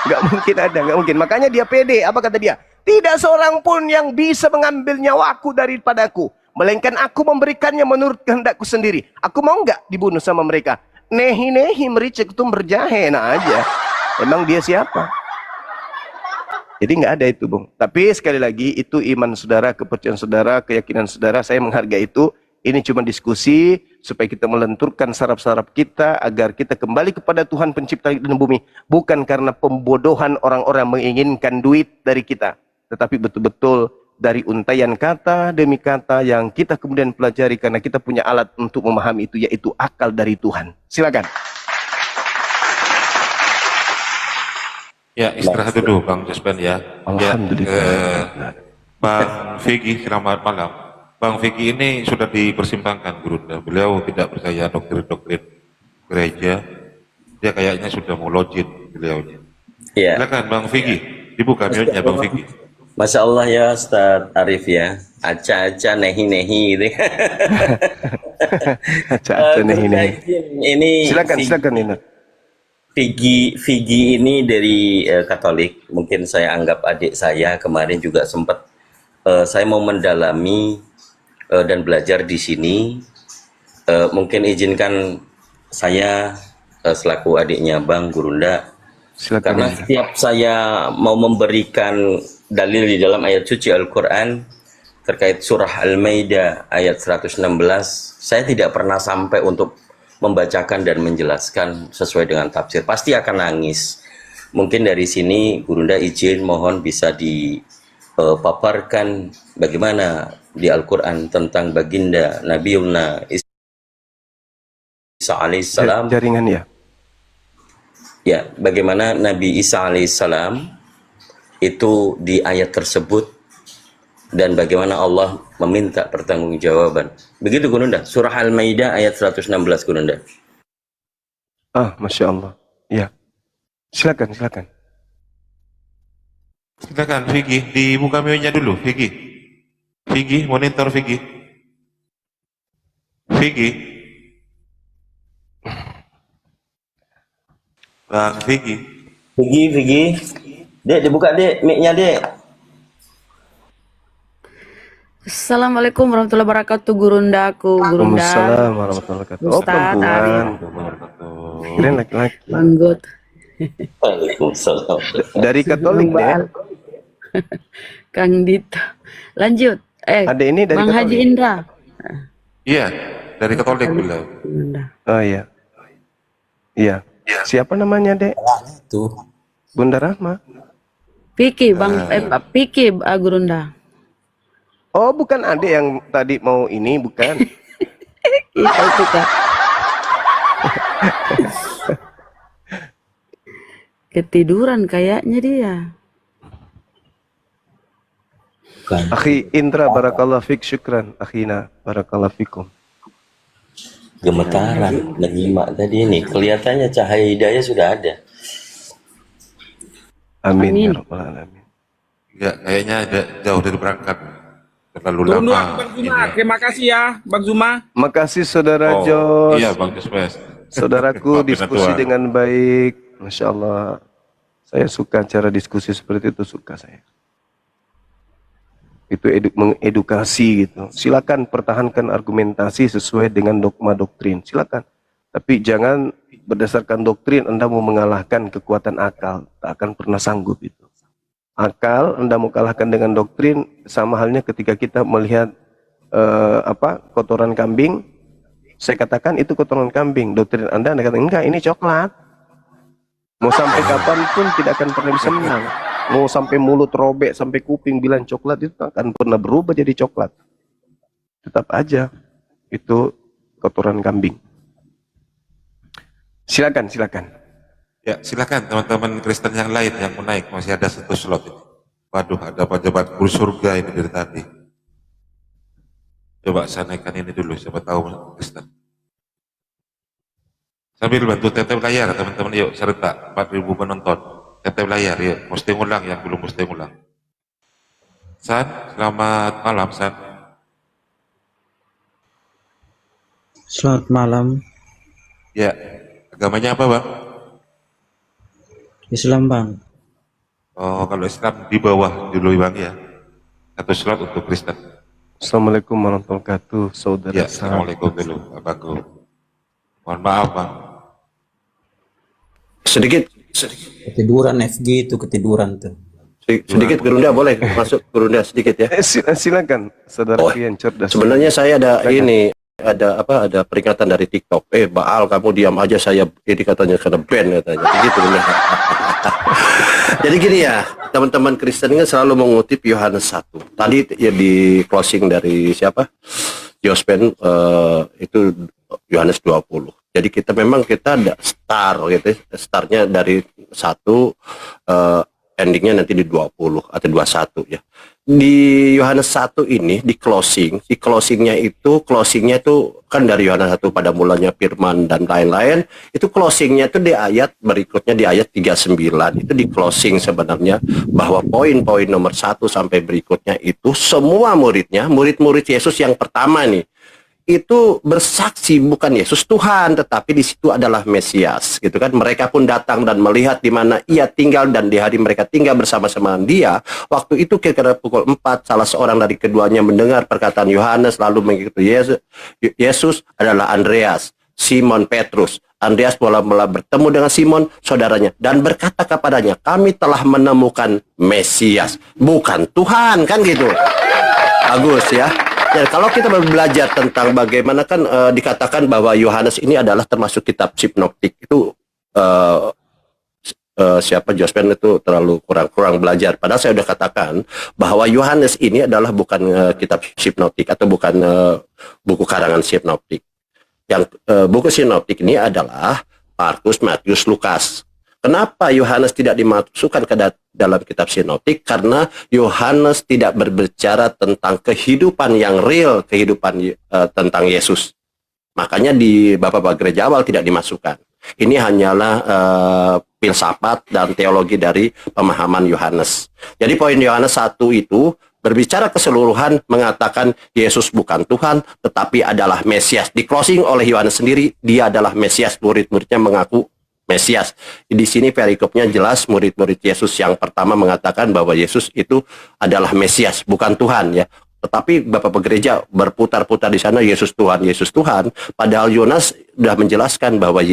Gak mungkin ada, gak mungkin. Makanya dia pede, apa kata dia? Tidak seorang pun yang bisa mengambil nyawaku daripadaku, melainkan aku memberikannya menurut kehendakku sendiri. Aku mau nggak dibunuh sama mereka? Nehi mericik itu berjahe, nah aja. Emang dia siapa? Jadi nggak ada itu, Bung. Tapi sekali lagi itu iman saudara, kepercayaan saudara, keyakinan saudara. Saya menghargai itu. Ini cuma diskusi supaya kita melenturkan saraf-saraf kita agar kita kembali kepada Tuhan pencipta langit dan bumi. Bukan karena pembodohan orang-orang menginginkan duit dari kita, tetapi betul-betul dari untaian kata demi kata yang kita kemudian pelajari karena kita punya alat untuk memahami itu, yaitu akal dari Tuhan. Silakan. Ya, istirahat dulu Bang Jaspen ya. Alhamdulillah. Ya, Bang Vicky, selamat malam. Bang Vicky ini sudah dipersimpangkan Gurunda. Beliau tidak percaya doktrin-doktrin gereja. Dia kayaknya sudah mau login beliaunya. Ya. Silakan Bang Vicky, dibuka mute-nya Bang Vicky. Masya Allah ya Ustaz Arif ya. Aca-aca nehi-nehi gitu. Aca-aca nehi-nehi. Ini Silakan Nina. Vigi ini dari Katolik. Mungkin saya anggap adik saya. Kemarin juga sempat saya mau mendalami dan belajar di sini. Mungkin izinkan saya selaku adiknya Bang Gurunda. Silakan. Karena setiap saya mau memberikan dalil di dalam ayat suci Al-Quran terkait surah Al-Maidah ayat 116, saya tidak pernah sampai untuk membacakan dan menjelaskan sesuai dengan tafsir. Pasti akan nangis. Mungkin dari sini Gurunda izin mohon bisa dipaparkan bagaimana di Al-Quran tentang baginda Nabiullah Isa alaihissalam. Jaringan ya. Ya, bagaimana Nabi Isa alaihissalam itu di ayat tersebut dan bagaimana Allah meminta pertanggungjawaban. Begitu Gurunda, surah Al-Maidah ayat 116 Gurunda. Masya Allah. Ya. Silakan. Silakan Vicky, dibuka mute-nya dulu Vicky. Vicky, monitor Vicky. Vicky. Bang Vicky. Vicky. Dek, dibuka Dek, mic-nya Dek. Assalamualaikum warahmatullahi wabarakatuh, Gurundaku, Gurunda. Waalaikumsalam warahmatullahi wabarakatuh. Oh, Ustaz, perempuan. Keren laki-laki. Manggut. Waalaikumsalam. Dari Katolik deh. Kang Dito. Lanjut. Ada ini dari Bang Haji Katolik. Indra. Iya, dari Katolik beliau. Gurunda. Oh iya. Iya. Siapa namanya, Dek? Tuh. Bunda Rahma. Piki, Piki, Gurunda. Oh, bukan adik yang tadi mau ini, bukan. Iya, itu Kak. Ketiduran kayaknya dia. Akhi Indra, barakallah fik, syukran. Akhina, barakallah fikum. Gemetaran menyimak tadi ini. Kelihatannya cahaya hidayah sudah ada. Amin, Amin. ya rabbal alamin. Ya, kayaknya ada jauh dari berangkat. Terlalu Tunggu lama. Bang Zuma, terima kasih ya Bang Zuma. Makasih saudara Jos. Iya Bang Jaspen. Saudaraku Maafin diskusi Tuhan. dengan baik. Masya Allah. Saya suka cara diskusi seperti itu, suka saya. Itu mengedukasi gitu. Silakan pertahankan argumentasi sesuai dengan dogma doktrin. Silakan. Tapi jangan berdasarkan doktrin Anda mau mengalahkan kekuatan akal. Tak akan pernah sanggup itu. Akal Anda mau kalahkan dengan doktrin, sama halnya ketika kita melihat kotoran kambing. Saya katakan itu kotoran kambing. Doktrin Anda katakan enggak, ini coklat. Mau sampai kapanpun tidak akan pernah bisa menang. Mau sampai mulut robek, sampai kuping bilang coklat, itu tak akan pernah berubah jadi coklat. Tetap aja itu kotoran kambing. Silakan. Ya, silakan teman-teman Kristen yang lain yang mau naik, masih ada satu slot ini. Waduh, ada pejabat guru surga ini dari tadi. Coba saya naikkan ini dulu, siapa tahu Kristen. Sambil bantu tetep layar teman-teman, yuk serentak 4.000 penonton. Tetep layar, yuk. Posting ulang yang belum posting ulang. San, selamat malam San. Selamat malam, Ya, agamanya apa Bang? Islam Bang. Oh, kalau Islam di bawah dulu Bang ya. Satu slot untuk Kristen. Assalamualaikum warahmatullahi wabarakatuh, saudara Ya, Sam. Assalamualaikum dulu, Abangku. Mohon maaf Bang. Sedikit Ketiduran FG itu ketiduran tuh. sedikit Gerunda boleh masuk Gerunda sedikit ya. Silakan, saudara Oh, Pian cerdas. sebenarnya saya ada Silakan. ini ada peringatan dari TikTok. Baal kamu diam aja, saya ini katanya kena ban katanya. Begitu benar. Jadi gini ya, teman-teman Kristen kan selalu mengutip Yohanes 1. Tadi ya di closing dari siapa? Jospen itu Yohanes 20. Jadi kita ada star gitu, startnya dari 1, endingnya nanti di 20 atau 21 ya. Di Yohanes 1 ini di closingnya itu kan dari Yohanes 1 pada mulanya firman dan lain-lain, itu closingnya itu di ayat berikutnya di ayat 39 itu di closing sebenarnya bahwa poin-poin nomor 1 sampai berikutnya itu semua murid-murid Yesus yang pertama nih itu bersaksi bukan Yesus Tuhan, tetapi di situ adalah Mesias, gitu kan. Mereka pun datang dan melihat di mana ia tinggal, dan di hari mereka tinggal bersama-sama dia. Waktu itu kira-kira pukul 4, salah seorang dari keduanya mendengar perkataan Yohanes, lalu mengikuti Yesus adalah Andreas, Simon Petrus. Andreas mula-mula bertemu dengan Simon, saudaranya, dan berkata kepadanya, kami telah menemukan Mesias, bukan Tuhan, kan gitu. Bagus ya. Ya, kalau kita belajar tentang bagaimana kan dikatakan bahwa Yohanes ini adalah termasuk kitab sinoptik itu siapa Jospen itu terlalu kurang belajar. Padahal saya sudah katakan bahwa Yohanes ini adalah bukan kitab sinoptik atau bukan buku karangan sinoptik. Yang buku sinoptik ini adalah Markus, Matius, Lukas. Kenapa Yohanes tidak dimasukkan ke dalam kitab sinoptik? Karena Yohanes tidak berbicara tentang kehidupan yang real, kehidupan tentang Yesus. Makanya di Bapak-Bapak Gereja Awal tidak dimasukkan. Ini hanyalah filsafat dan teologi dari pemahaman Yohanes. Jadi poin Yohanes 1 itu berbicara keseluruhan mengatakan Yesus bukan Tuhan, tetapi adalah Mesias. Di closing oleh Yohanes sendiri, dia adalah Mesias. Murid-muridnya mengaku Mesias. Di sini perikopnya jelas, murid-murid Yesus yang pertama mengatakan bahwa Yesus itu adalah Mesias, bukan Tuhan ya. Tetapi Bapak Gereja berputar-putar di sana Yesus Tuhan, Yesus Tuhan. Padahal Yohanes sudah menjelaskan bahwa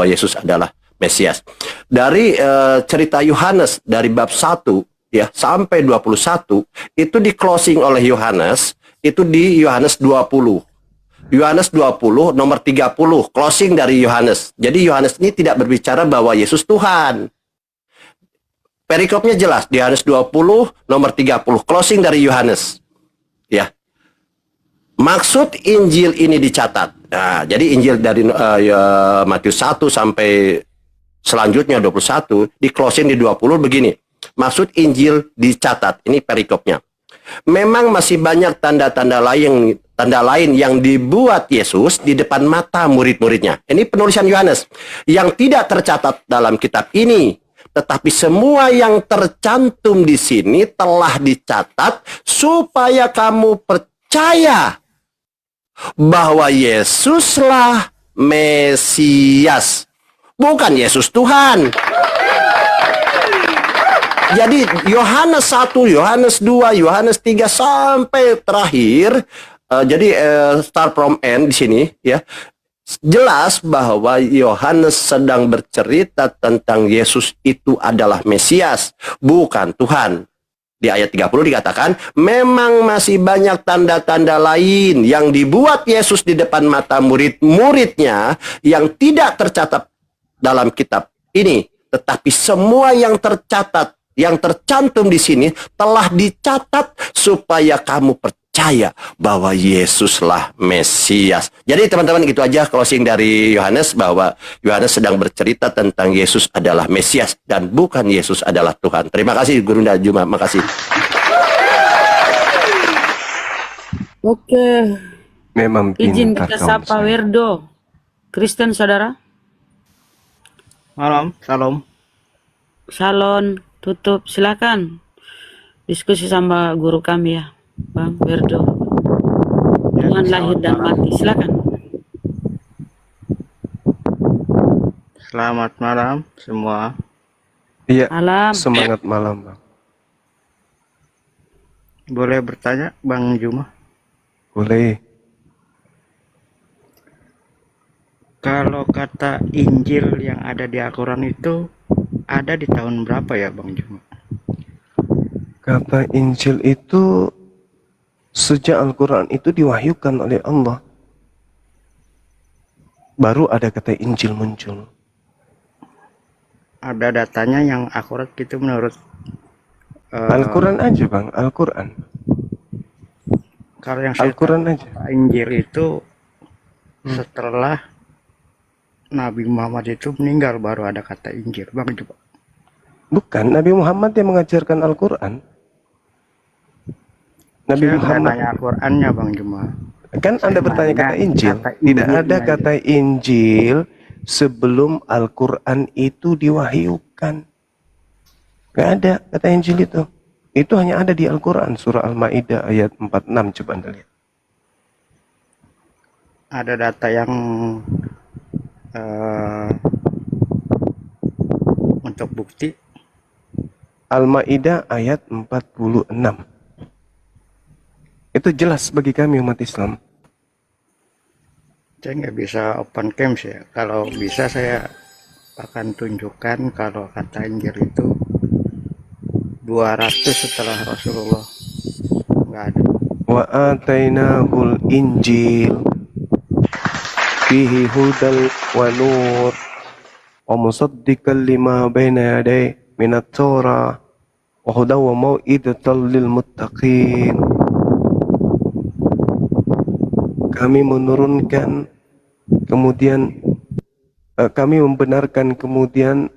Yesus adalah Mesias. Dari cerita Yohanes dari bab 1 ya sampai 21 itu di closing oleh Yohanes itu di Yohanes 20. Yohanes 20 nomor 30 closing dari Yohanes. Jadi Yohanes ini tidak berbicara bahwa Yesus Tuhan. Perikopnya jelas di Yohanes 20 nomor 30 closing dari Yohanes. Ya. Maksud Injil ini dicatat. Nah, jadi Injil dari Matius 1 sampai selanjutnya 21 di closing di 20 begini. Maksud Injil dicatat. Ini perikopnya. Memang masih banyak tanda-tanda lain yang dibuat Yesus di depan mata murid-muridnya. Ini penulisan Yohanes yang tidak tercatat dalam kitab ini, tetapi semua yang tercantum di sini telah dicatat supaya kamu percaya bahwa Yesuslah Mesias, bukan Yesus Tuhan. Jadi Yohanes 1, Yohanes 2, Yohanes 3 sampai terakhir, jadi start from end di sini ya. Jelas bahwa Yohanes sedang bercerita tentang Yesus itu adalah Mesias, bukan Tuhan. Di ayat 30 dikatakan, memang masih banyak tanda-tanda lain yang dibuat Yesus di depan mata murid-muridnya yang tidak tercatat dalam kitab ini. Tetapi semua yang tercatat, yang tercantum di sini telah dicatat supaya kamu percaya bahwa Yesuslah Mesias. Jadi teman-teman itu aja closing dari Yohanes, bahwa Yohanes sedang bercerita tentang Yesus adalah Mesias dan bukan Yesus adalah Tuhan. Terima kasih Gurunda Juma, makasih. Oke, Memang izin pintar kita kawan sapa saya. Werdo Kristen saudara. Malam, salam. Salon tutup, silakan diskusi sama guru kami ya, Bang Werdo. Ya, Tuhan lahir selamat dan malam. mati, silakan. Selamat malam semua. Iya, Alam. semangat malam, Bang. Boleh bertanya, Bang Juma? Boleh. Kalau kata Injil yang ada di Al-Quran itu ada di tahun berapa ya, Bang Juma? Kata Injil itu sejak Al-Quran itu diwahyukan oleh Allah. Baru ada kata Injil muncul. Ada datanya yang akurat gitu menurut Al-Quran aja, Bang. Al-Quran. kalau yang saya Al-Quran tahu, aja. Injil itu setelah Nabi Muhammad itu meninggal baru ada kata Injil, Bang Juma. Bukan, Nabi Muhammad yang mengajarkan Al-Quran. Nabi Saya nggak Muhammad. nanya Al-Qurannya, Bang Juma. Kan Anda bertanya nanya kata Injil. kata Tidak ada Injilnya kata Injil sebelum Al-Quran itu diwahyukan. Gak ada kata Injil itu. Itu hanya ada di Al-Quran. Surah Al-Ma'idah ayat 46. Coba Anda lihat. Ada data yang untuk bukti. Al-Ma'idah ayat 46. Itu jelas bagi kami umat Islam. Saya nggak bisa open camp ya. Kalau bisa saya akan tunjukkan kalau kata Injil itu 200 setelah Rasulullah. Nggak ada. Wa atainahul Injil fihi hudal wa nur wa musaddiqan lima baina yaday minat Torah wa hudaw wa mau'idatan lil muttaqin. Kami menurunkan, kemudian kami membenarkan kemudian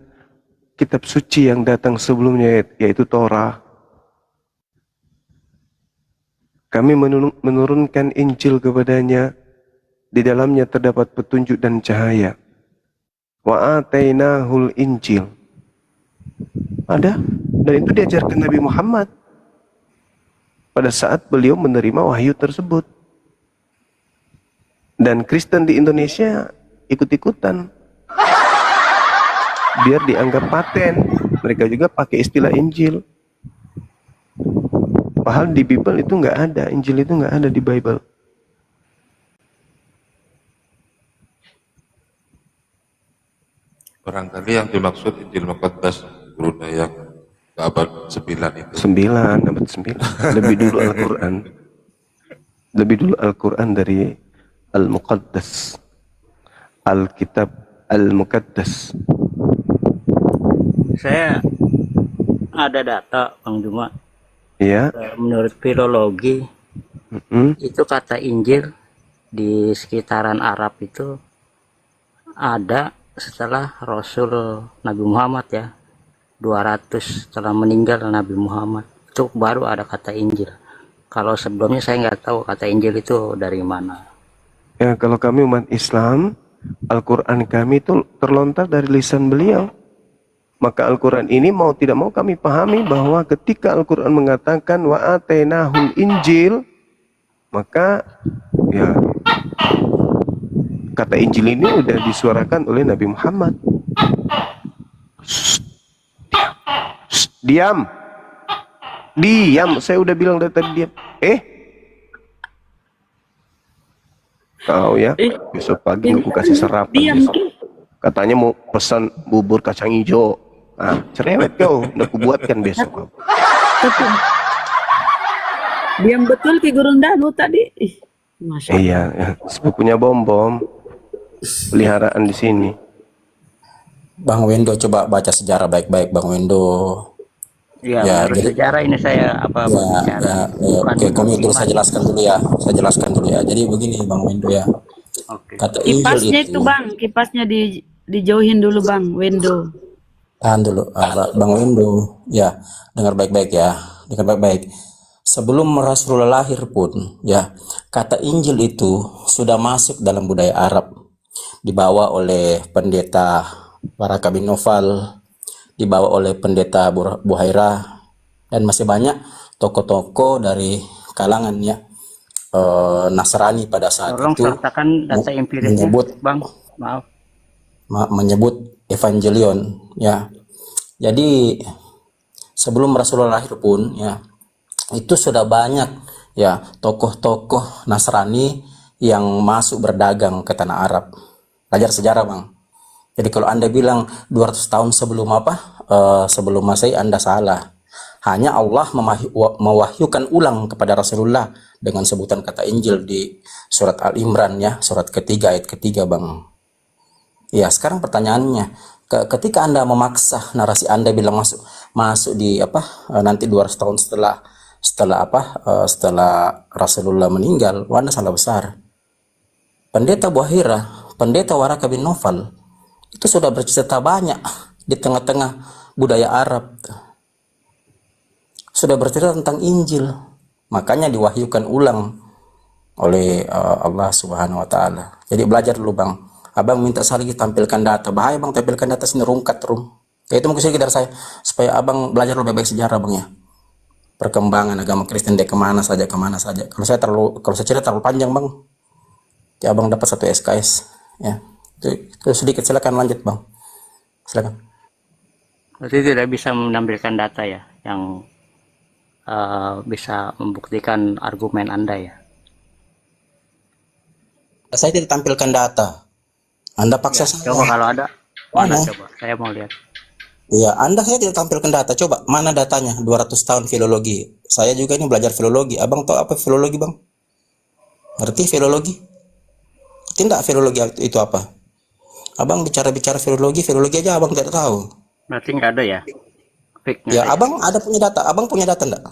kitab suci yang datang sebelumnya, yaitu Torah. Kami menurunkan Injil kepadanya, di dalamnya terdapat petunjuk dan cahaya. Wa atainahul Injil. Ada, dan itu diajarkan Nabi Muhammad pada saat beliau menerima wahyu tersebut. Dan Kristen di Indonesia ikut-ikutan. Biar dianggap paten. Mereka juga pakai istilah Injil. Padahal di Bible itu nggak ada. Injil itu nggak ada di Bible. Barangkali yang dimaksud Injil Muqaddas Brunei yang ke abad 9 itu. 9, abad 9. Lebih dulu Al-Quran. Lebih dulu Al-Quran dari Al-Muqaddas. Alkitab Al-Muqaddas. Saya ada data, Bang Juma. Ya. Menurut filologi, itu kata Injil di sekitaran Arab itu ada setelah Rasul Nabi Muhammad ya. 200 setelah meninggal Nabi Muhammad. Itu baru ada kata Injil. Kalau sebelumnya saya nggak tahu kata Injil itu dari mana. Ya, kalau kami umat Islam, Al-Quran kami itu terlontar dari lisan beliau. Maka Al-Quran ini mau tidak mau kami pahami bahwa ketika Al-Quran mengatakan wa atainahul Injil, maka ya kata Injil ini udah disuarakan oleh Nabi Muhammad. Diam. Diam, saya udah bilang dari tadi diam. Kau ya, besok pagi aku kasih sarapan besok. Katanya mau pesan bubur kacang hijau. Ah, cerewet kau, udah kubuatkan besok kau. Diam betul Ki Gurunda lu tadi. Masya Allah. Iya, ya. Sepupunya Bom-Bom, peliharaan di sini. Bang Wendo coba baca sejarah baik-baik, Bang Wendo. Ya, Ya, menurut jadi sejarah ini saya apa bicara. oke, kami dulu saya jelaskan dulu ya. Saya jelaskan dulu ya. Jadi begini, Bang Wendo ya. Oke. Kata Injil Kipasnya itu, itu Bang, kipasnya dijauhin dulu Bang, Wendo. tahan dulu, Bang Wendo. Ya, dengar baik-baik ya. Dengar baik-baik. Sebelum Rasulullah lahir pun, ya, kata Injil itu sudah masuk dalam budaya Arab. dibawa oleh pendeta Waraka bin Nofal, dibawa oleh pendeta Buhaira, dan masih banyak tokoh-tokoh dari kalangan ya Nasrani pada saat Tolong itu sertakan data empirisnya, menyebut Bang. Maaf. menyebut evangelion ya. Jadi sebelum Rasulullah lahir pun ya itu sudah banyak ya tokoh-tokoh Nasrani yang masuk berdagang ke tanah Arab. Belajar sejarah, Bang. Jadi kalau Anda bilang 200 tahun sebelum sebelum Masehi, Anda salah. Hanya Allah mewahyukan ulang kepada Rasulullah dengan sebutan kata Injil di surat Al-Imran ya, surat ketiga ayat ketiga, Bang. Ya, sekarang pertanyaannya, ketika Anda memaksa narasi Anda bilang masuk di nanti 200 tahun setelah Rasulullah meninggal, Anda salah besar. Pendeta Buhaira, pendeta Waraka bin Nofal itu sudah bercerita banyak di tengah-tengah budaya Arab. Sudah bercerita tentang Injil, makanya diwahyukan ulang oleh Allah Subhanahu wa taala. Jadi belajar dulu, Bang. Abang minta saya lagi tampilkan data. Bahaya, Bang, tampilkan data sini rungkat rum. Ya, itu mungkin sedikit dari saya supaya Abang belajar lebih baik sejarah, Bang ya. Perkembangan agama Kristen dari kemana saja. Kalau saya cerita terlalu panjang, Bang. Ya, Abang dapat 1 SKS ya. Itu sedikit, silakan lanjut, Bang. Silakan. Berarti tidak bisa menampilkan data ya yang bisa membuktikan argumen Anda ya. Saya tidak tampilkan data. Anda paksa saya. Coba kalau ada, mana coba? Saya mau lihat. Ya, saya tidak tampilkan data. Coba, mana datanya? 200 tahun filologi. Saya juga ini belajar filologi. Abang tahu apa filologi, Bang? Ngerti filologi? Tidak, filologi itu apa? Abang bicara filologi aja Abang tidak tahu. Berarti nggak ada ya? Fake-nya Ya, ya? Abang ada punya data. Abang punya data enggak?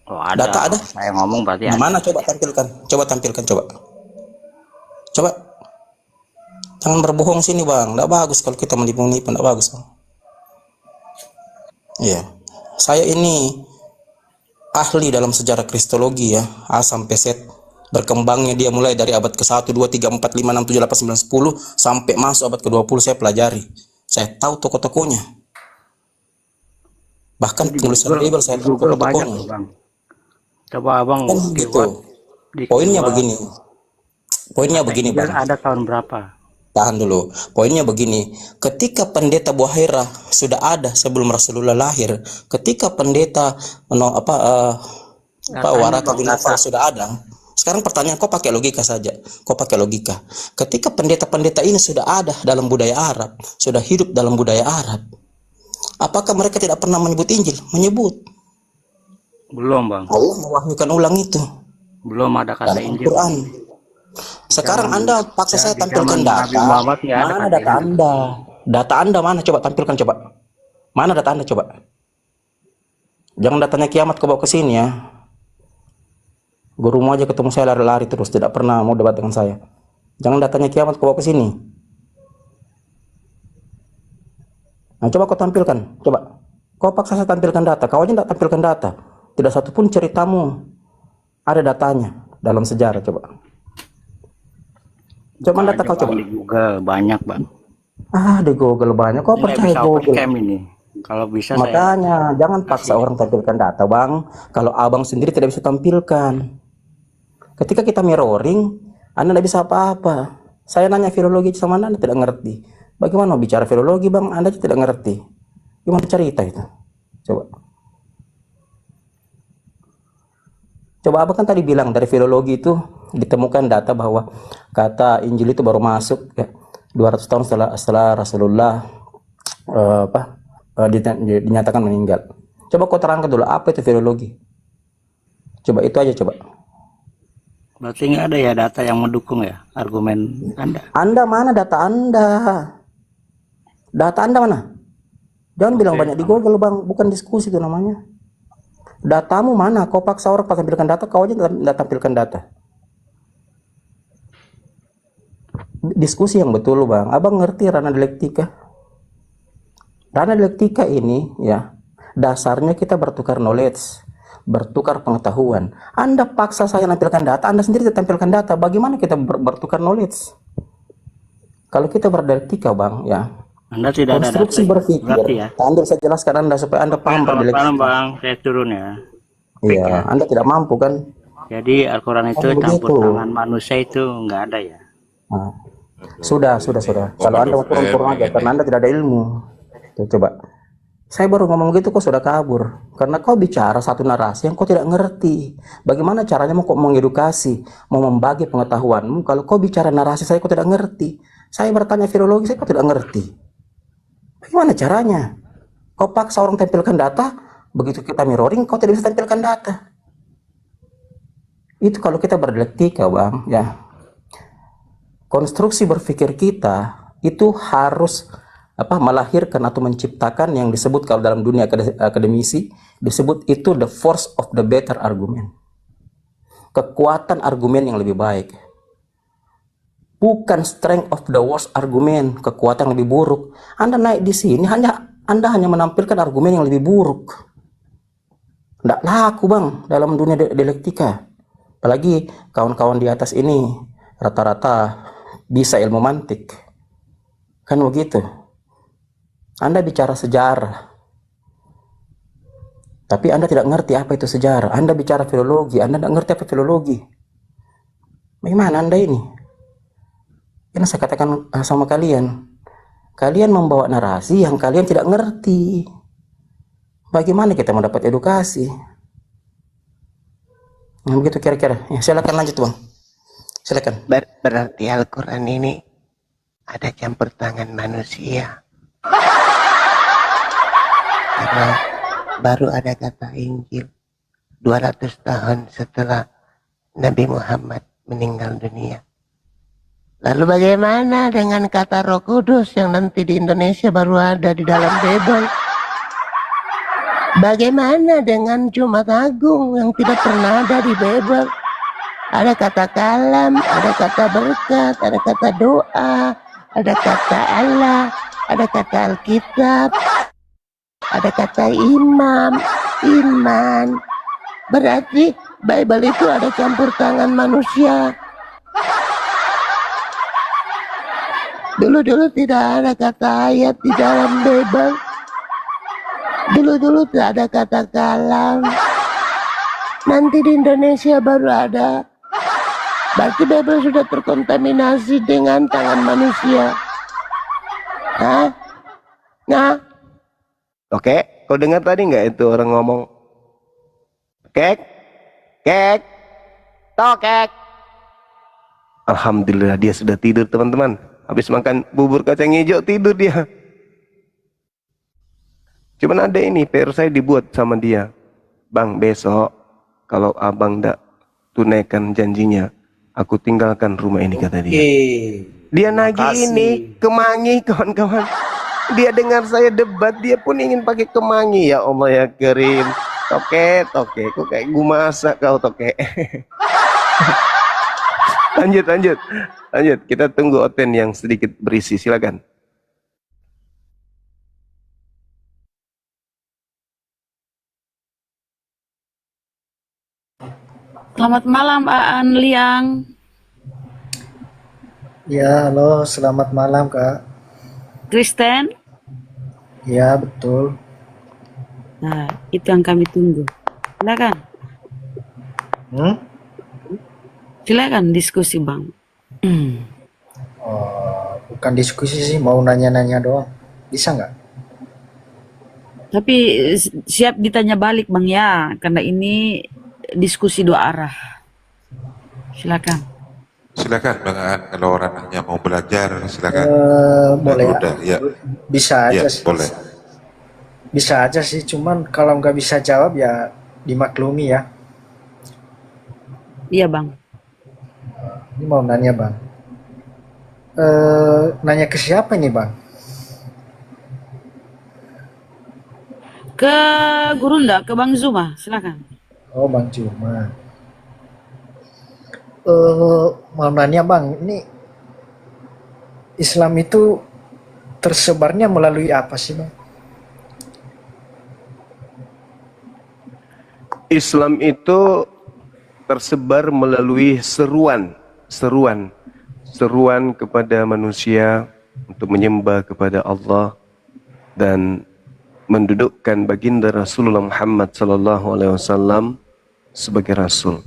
Oh, ada. Data ada? Saya ngomong berarti Nah, ada. mana coba tampilkan? Coba. Jangan berbohong sini, Bang. Enggak bagus kalau kita menipu-nipu, enggak bagus, Bang. Iya. Saya ini ahli dalam sejarah kristologi ya, A sampai Z. Berkembangnya dia mulai dari abad ke-1, 2, 3, 4, 5, 6, 7, 8, 9, 10 sampai masuk abad ke-20 saya pelajari. Saya tahu tokoh-tokohnya. Bahkan tulisan Bible saya tahu Google banyak tokoh-tokohnya. Bang. Coba Abang Kan keyword gitu. di Poinnya keyword begini. Poinnya begini, Injil Bang. ada tahun berapa? Tahan dulu. Poinnya begini. Ketika pendeta Buhaira sudah ada sebelum Rasulullah lahir, ketika pendeta Waraka bin Nofal sudah ada. Sekarang pertanyaan, kau pakai logika saja. Kau pakai logika. Ketika pendeta-pendeta ini sudah ada dalam budaya Arab, sudah hidup dalam budaya Arab, apakah mereka tidak pernah menyebut Injil? Menyebut. Belum, Bang. Allah mewahyukan ulang itu Belum ada kata dalam Injil. Al-Quran. Sekarang Anda paksa saya di tampilkan zaman data. Nabi Muhammad ya ada Mana kata data Anda? Data Anda mana? Coba tampilkan coba. Mana data Anda coba? Jangan datanya kiamat kau bawa ke sini ya. Gurumu aja ketemu saya lari-lari terus, tidak pernah mau debat dengan saya. Jangan datanya kiamat kau bawa ke sini. Nah, coba kau tampilkan, coba. Kau paksa saya tampilkan data, kau aja tidak tampilkan data. Tidak satu pun ceritamu ada datanya dalam sejarah, coba. Coba data kau coba. Di Google banyak, Bang. Di Google banyak. Kau Ini percaya bisa open Google? cam ini. Kalau bisa saya Makanya jangan paksa orang tampilkan data, Bang. Kalau Abang sendiri tidak bisa tampilkan. Ketika kita mirroring, Anda tidak bisa apa-apa. Saya nanya filologi sama Anda tidak ngerti. Bagaimana mau bicara filologi, Bang? Anda tidak ngerti. Gimana cerita itu? Coba Abang kan tadi bilang dari filologi itu ditemukan data bahwa kata Injil itu baru masuk ya, 200 tahun setelah Rasulullah dinyatakan meninggal. Coba kau terangkan dulu apa itu filologi. Coba itu aja coba. berarti nggak ada ya data yang mendukung ya argumen Anda. Anda mana data Anda? Data Anda mana? Jangan bilang banyak di Google, Bang. Bukan diskusi itu namanya. Datamu mana? Kau paksa orang tampilkan data, kau aja tidak tampilkan data. Diskusi yang betul, Bang. Abang ngerti ranah dialektika? Ranah dialektika ini ya, dasarnya kita bertukar knowledge, bertukar pengetahuan. Anda paksa saya tampilkan data, Anda sendiri tidak tampilkan data. Bagaimana kita bertukar knowledge? Kalau kita berdialektika, Bang, ya, Anda tidak ada konstruksi data. berpikir. Berarti ya. Anda bisa jelaskan Anda supaya Anda paham Selamat malam berdialektika. Bang, saya turun ya. Iya, ya. Anda tidak mampu kan? Jadi Al-Quran itu Oh, campur begitu. tangan manusia itu nggak ada ya. Nah, sudah. Kalau Anda mau turun aja, karena Anda tidak ada ilmu. Tuh, coba. Saya baru ngomong gitu kok sudah kabur. Karena kau bicara satu narasi yang kau tidak ngerti. Bagaimana caranya mau kok mengedukasi, mau membagi pengetahuanmu kalau kau bicara narasi saya kau tidak ngerti. Saya bertanya filologi saya kau tidak ngerti. Bagaimana caranya? Kau paksa orang tampilkan data, begitu kita mirroring kau tidak bisa tampilkan data. Itu kalau kita berdialektika, Bang, ya. Konstruksi berpikir kita itu harus melahirkan atau menciptakan yang disebut kalau dalam dunia akademisi disebut itu the force of the better argument. Kekuatan argumen yang lebih baik. Bukan strength of the worst argument, kekuatan yang lebih buruk. Anda naik di sini Anda hanya menampilkan argumen yang lebih buruk. Tidak laku, Bang, dalam dunia dialektika. Apalagi kawan-kawan di atas ini rata-rata bisa ilmu mantik. Kan begitu. Anda bicara sejarah, tapi Anda tidak ngerti apa itu sejarah. Anda bicara filologi, Anda tidak ngerti apa filologi. Bagaimana Anda ini? Ini saya katakan sama kalian. Kalian membawa narasi yang kalian tidak ngerti. Bagaimana kita mendapat edukasi? Nah, begitu kira-kira. Ya, silakan lanjut, Bang. Silakan. Berarti Al-Quran ini ada campur tangan manusia. Karena baru ada kata Injil 200 tahun setelah Nabi Muhammad meninggal dunia. Lalu bagaimana dengan kata Roh Kudus yang nanti di Indonesia baru ada di dalam Bible? Bagaimana dengan Jumat Agung yang tidak pernah ada di Bible? Ada kata kalam, ada kata berkat, ada kata doa, ada kata Allah, ada kata Alkitab, ada kata imam, iman. Berarti Bible itu ada campur tangan manusia. Dulu-dulu tidak ada kata ayat di dalam Bible. Dulu-dulu tidak ada kata kalam. Nanti di Indonesia baru ada. Berarti Bible sudah terkontaminasi dengan tangan manusia. Hah? Nah? Oke, kau dengar tadi nggak itu orang ngomong? Kek? Kek? Tokek? Alhamdulillah dia sudah tidur, teman-teman. Habis makan bubur kacang hijau tidur dia. Cuman ada ini, PR saya dibuat sama dia. Bang, besok kalau abang tidak tunaikan janjinya, aku tinggalkan rumah ini, kata dia. Dia nagih ini, kemangi, kawan-kawan. Dia dengar saya debat, dia pun ingin pakai kemangi. Ya Allah ya Karim. Toke, kok kayak gue masak kau toke. Lanjut. Kita tunggu Oten yang sedikit berisi, silakan. Selamat malam, Aan Liang. Ya, halo, selamat malam, Kak. Kristen. Ya, betul. Nah, itu yang kami tunggu. Silakan. Silakan diskusi, Bang. Oh, bukan diskusi sih, mau nanya-nanya doang. Bisa nggak? Tapi siap ditanya balik, Bang, ya, karena ini diskusi dua arah. Silakan. Silakan Bang Aan, kalau orang hanya mau belajar silakan. Boleh ya? Udah, ya. Bisa aja Ya, sih. boleh. Bisa aja sih, cuman kalau nggak bisa jawab ya dimaklumi ya. Iya, Bang. Ini mau nanya, Bang. Nanya ke siapa nih, Bang? Ke Gurunda, ke Bang Zuma, silakan. Oh, Bang Cuma. Mau nanya, Bang, ini Islam itu tersebarnya melalui apa sih, Bang? Islam itu tersebar melalui seruan seruan kepada manusia untuk menyembah kepada Allah dan mendudukkan baginda Rasulullah Muhammad SAW sebagai Rasul.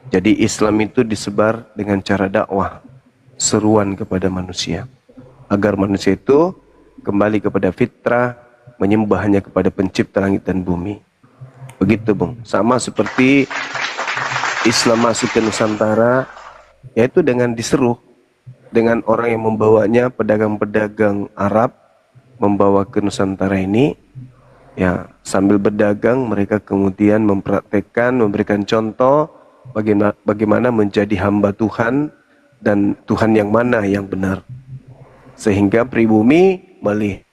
Jadi Islam itu disebar dengan cara dakwah, seruan kepada manusia, agar manusia itu kembali kepada fitrah, menyembah hanya kepada pencipta langit dan bumi. Begitu Bung, sama seperti Islam masuk ke Nusantara, yaitu dengan diseru, dengan orang yang membawanya, pedagang-pedagang Arab membawa ke Nusantara ini, ya sambil berdagang mereka kemudian mempraktekkan, memberikan contoh bagaimana menjadi hamba Tuhan dan Tuhan yang mana yang benar, sehingga pribumi melihat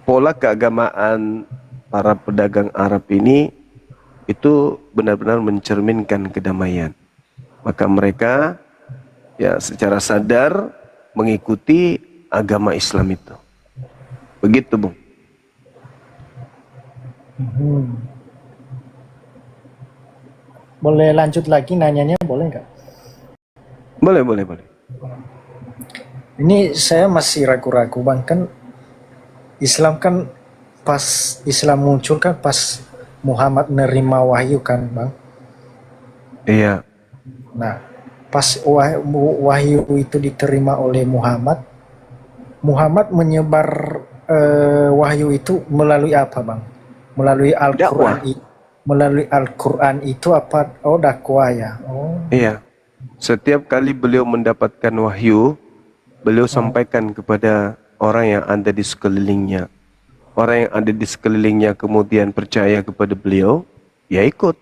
pola keagamaan para pedagang Arab ini itu benar-benar mencerminkan kedamaian. Maka mereka ya secara sadar mengikuti agama Islam itu. Begitu Bung. Boleh lanjut lagi nanyanya, boleh nggak? Boleh. Ini saya masih ragu-ragu Bang, kan Islam kan pas Islam muncul kan pas Muhammad menerima wahyu kan Bang? Iya. Nah, pas wahyu itu diterima oleh Muhammad, Muhammad menyebar wahyu itu melalui apa Bang? Melalui Al-Quran. Melalui Al-Quran itu apa? Oh, dakwah ya. Oh. Iya. Setiap kali beliau mendapatkan wahyu, beliau sampaikan kepada orang yang ada di sekelilingnya. Orang yang ada di sekelilingnya kemudian percaya kepada beliau, ya ikut.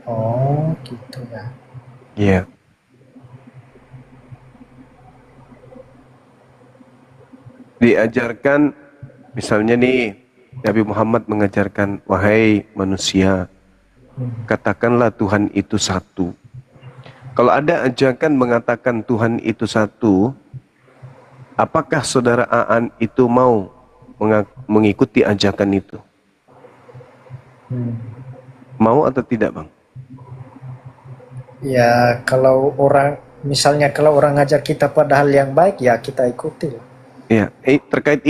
Oh, gitu ya. Iya. Diajarkan, misalnya nih, Nabi Muhammad mengajarkan, wahai manusia, katakanlah Tuhan itu satu. Kalau ada ajakan mengatakan Tuhan itu satu, apakah saudara Aan itu mau mengikuti ajakan itu? Mau atau tidak Bang? Ya, kalau orang, misalnya kalau orang ngajak kita pada hal yang baik, ya kita ikuti. Ya, terkait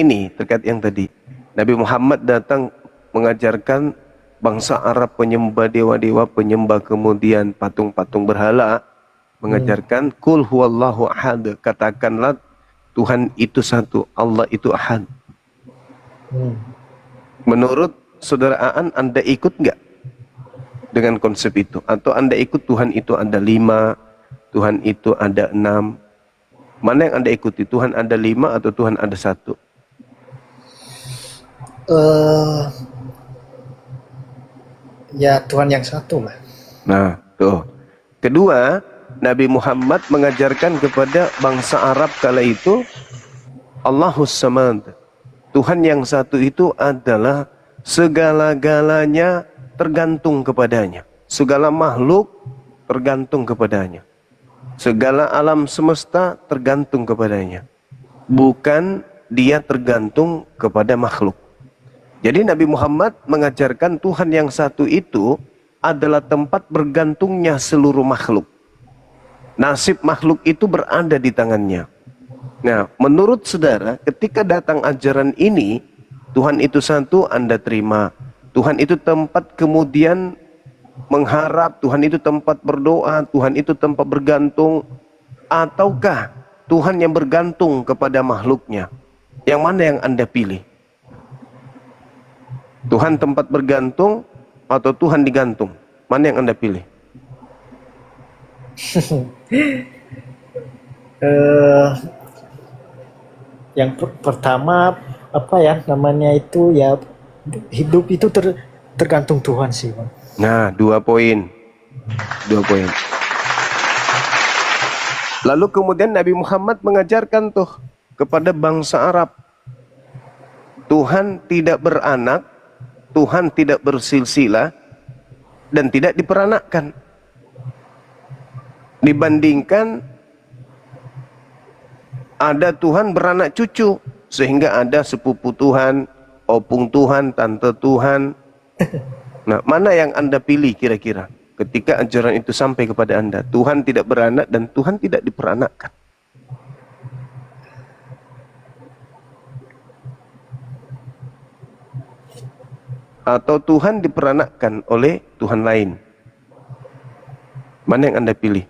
yang tadi. Nabi Muhammad datang mengajarkan bangsa Arab penyembah dewa-dewa, penyembah kemudian patung-patung berhala, mengajarkan kul huwallahu ahad, katakanlah Tuhan itu satu, Allah itu ahad. Menurut saudara Aan, Anda ikut nggak dengan konsep itu? Atau Anda ikut Tuhan itu ada 5, Tuhan itu ada 6? Mana yang Anda ikuti? Tuhan ada 5 atau Tuhan ada 1? Ya Tuhan yang satu lah. Nah, tuh. Kedua, Nabi Muhammad mengajarkan kepada bangsa Arab kala itu, Allahus Samad. Tuhan yang satu itu adalah segala-galanya tergantung kepadanya. Segala makhluk tergantung kepadanya. Segala alam semesta tergantung kepadanya. Bukan dia tergantung kepada makhluk. Jadi Nabi Muhammad mengajarkan Tuhan yang satu itu adalah tempat bergantungnya seluruh makhluk. Nasib makhluk itu berada di tangannya. Nah, menurut saudara, ketika datang ajaran ini, Tuhan itu satu, Anda terima. Tuhan itu tempat kemudian mengharap, Tuhan itu tempat berdoa, Tuhan itu tempat bergantung. Ataukah Tuhan yang bergantung kepada makhluknya? Yang mana yang Anda pilih? Tuhan tempat bergantung atau Tuhan digantung? Mana yang Anda pilih? Yang pertama apa ya namanya itu ya, hidup itu tergantung Tuhan sih Bang. Nah, 2 poin. Lalu kemudian Nabi Muhammad mengajarkan tuh kepada bangsa Arab, Tuhan tidak beranak, Tuhan tidak bersilsilah, dan tidak diperanakkan. Dibandingkan ada Tuhan beranak cucu, sehingga ada sepupu Tuhan, opung Tuhan, tante Tuhan. Nah, mana yang Anda pilih kira-kira ketika ajaran itu sampai kepada Anda. Tuhan tidak beranak dan Tuhan tidak diperanakkan. Atau Tuhan diperanakkan oleh Tuhan lain. Mana yang Anda pilih?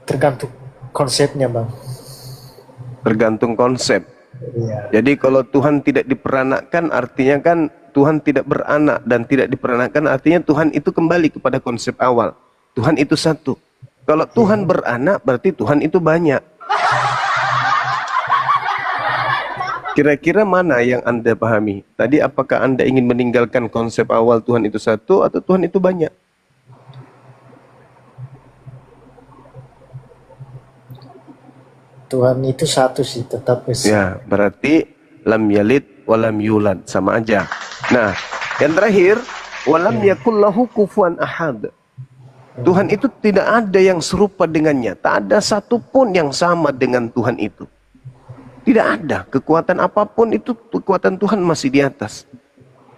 Tergantung konsepnya, Bang. Tergantung konsep. Iya. Jadi kalau Tuhan tidak diperanakkan artinya kan Tuhan tidak beranak, dan tidak diperanakkan artinya Tuhan itu kembali kepada konsep awal. Tuhan itu satu. Kalau Tuhan beranak berarti Tuhan itu banyak. Kira-kira mana yang Anda pahami? Tadi apakah Anda ingin meninggalkan konsep awal Tuhan itu satu atau Tuhan itu banyak? Tuhan itu satu sih, tetap Ya, berarti lam yalid walam yulad, sama aja. Nah, yang terakhir, walam yakul lahu kufuwan ahad. Tuhan itu tidak ada yang serupa dengannya. Tak ada satupun yang sama dengan Tuhan itu. Tidak ada. Kekuatan apapun itu, kekuatan Tuhan masih di atas.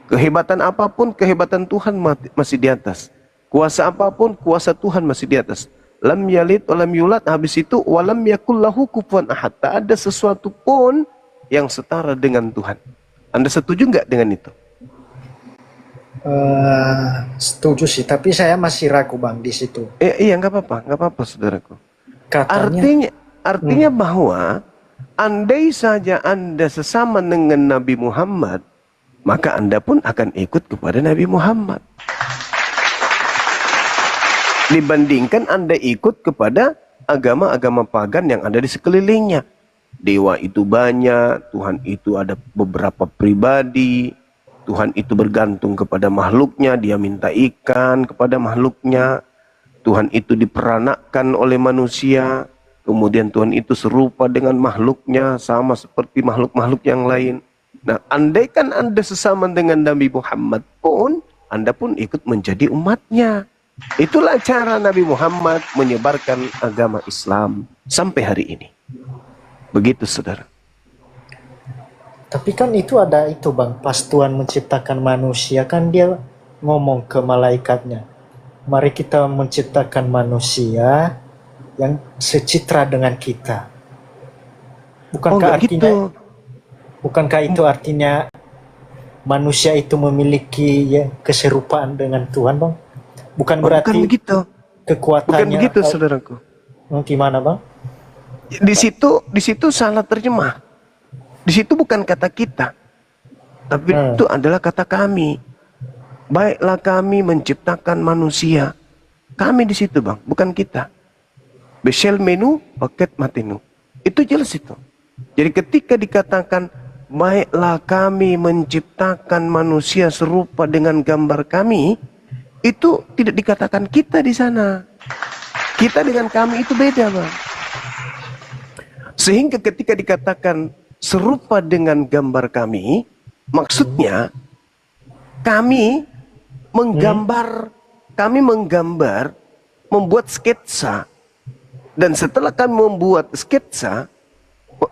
Kehebatan apapun, kehebatan Tuhan masih di atas. Kuasa apapun, kuasa Tuhan masih di atas. Lam yalid walam yulad, habis itu walam yakul lahu kufuwan ahad. Tak ada sesuatu pun yang setara dengan Tuhan. Anda setuju nggak dengan itu? Setuju sih, tapi saya masih ragu, Bang, di situ. Iya, nggak apa-apa, saudaraku. Katanya, Artinya bahwa andai saja Anda sesama dengan Nabi Muhammad, maka Anda pun akan ikut kepada Nabi Muhammad. Dibandingkan Anda ikut kepada agama-agama pagan yang ada di sekelilingnya. Dewa itu banyak, Tuhan itu ada beberapa pribadi, Tuhan itu bergantung kepada makhluknya, dia minta ikan kepada makhluknya, Tuhan itu diperanakkan oleh manusia, kemudian Tuhan itu serupa dengan makhluknya, sama seperti makhluk-makhluk yang lain. Nah, andaikan Anda sesama dengan Nabi Muhammad pun, Anda pun ikut menjadi umatnya. Itulah cara Nabi Muhammad menyebarkan agama Islam sampai hari ini. Begitu, saudara. tapi kan itu ada itu, Bang, pas Tuhan menciptakan manusia kan dia ngomong ke malaikatnya, mari kita menciptakan manusia yang secitra dengan kita. Bukankah artinya, bukankah itu artinya manusia itu memiliki keserupaan dengan Tuhan, Bang? Bukan berarti bukan begitu. Kekuatannya. Bukan begitu, saudaraku. Gimana, Bang? Di situ salah terjemah. Di situ bukan kata kita, tapi itu adalah kata kami. Baiklah kami menciptakan manusia. Kami di situ, Bang, bukan kita. Beshel menu paket matinu. Itu jelas itu. Jadi ketika dikatakan baiklah kami menciptakan manusia serupa dengan gambar kami, itu tidak dikatakan kita di sana. Kita dengan kami itu beda, Bang. Sehingga ketika dikatakan serupa dengan gambar kami, maksudnya kami menggambar, membuat sketsa. Dan setelah kami membuat sketsa,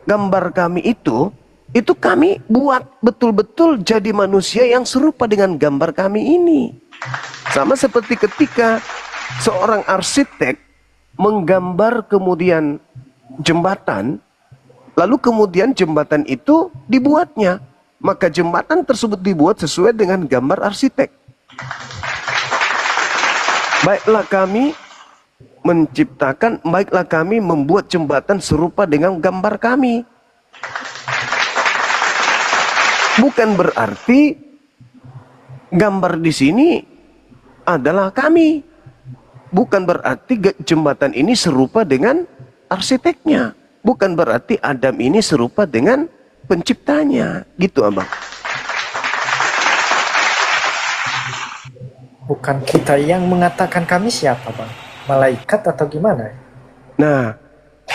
gambar kami itu kami buat betul-betul jadi manusia yang serupa dengan gambar kami ini. Sama seperti ketika seorang arsitek menggambar kemudian jembatan, lalu kemudian jembatan itu dibuatnya. Maka jembatan tersebut dibuat sesuai dengan gambar arsitek. Baiklah kami membuat jembatan serupa dengan gambar kami. Bukan berarti gambar di sini adalah kami. Bukan berarti jembatan ini serupa dengan arsiteknya. Bukan berarti Adam ini serupa dengan penciptanya. Gitu, Abang. Bukan kita yang mengatakan kami siapa, Bang? Malaikat atau gimana? Nah,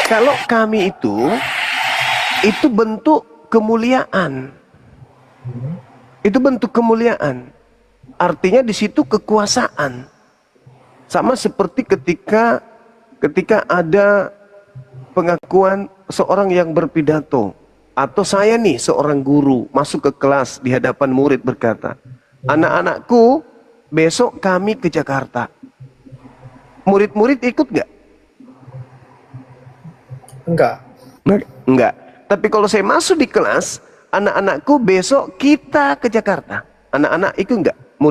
kalau kami itu bentuk kemuliaan. Itu bentuk kemuliaan. Artinya di situ kekuasaan. Sama seperti ketika ada pengakuan seorang yang berpidato, atau saya nih seorang guru masuk ke kelas di hadapan murid berkata, Anak-anakku, besok kami ke Jakarta. Murid-murid ikut nggak? Enggak. Enggak. Tapi kalau saya masuk di kelas, anak-anakku besok kita ke Jakarta. Anak-anak ikut nggak?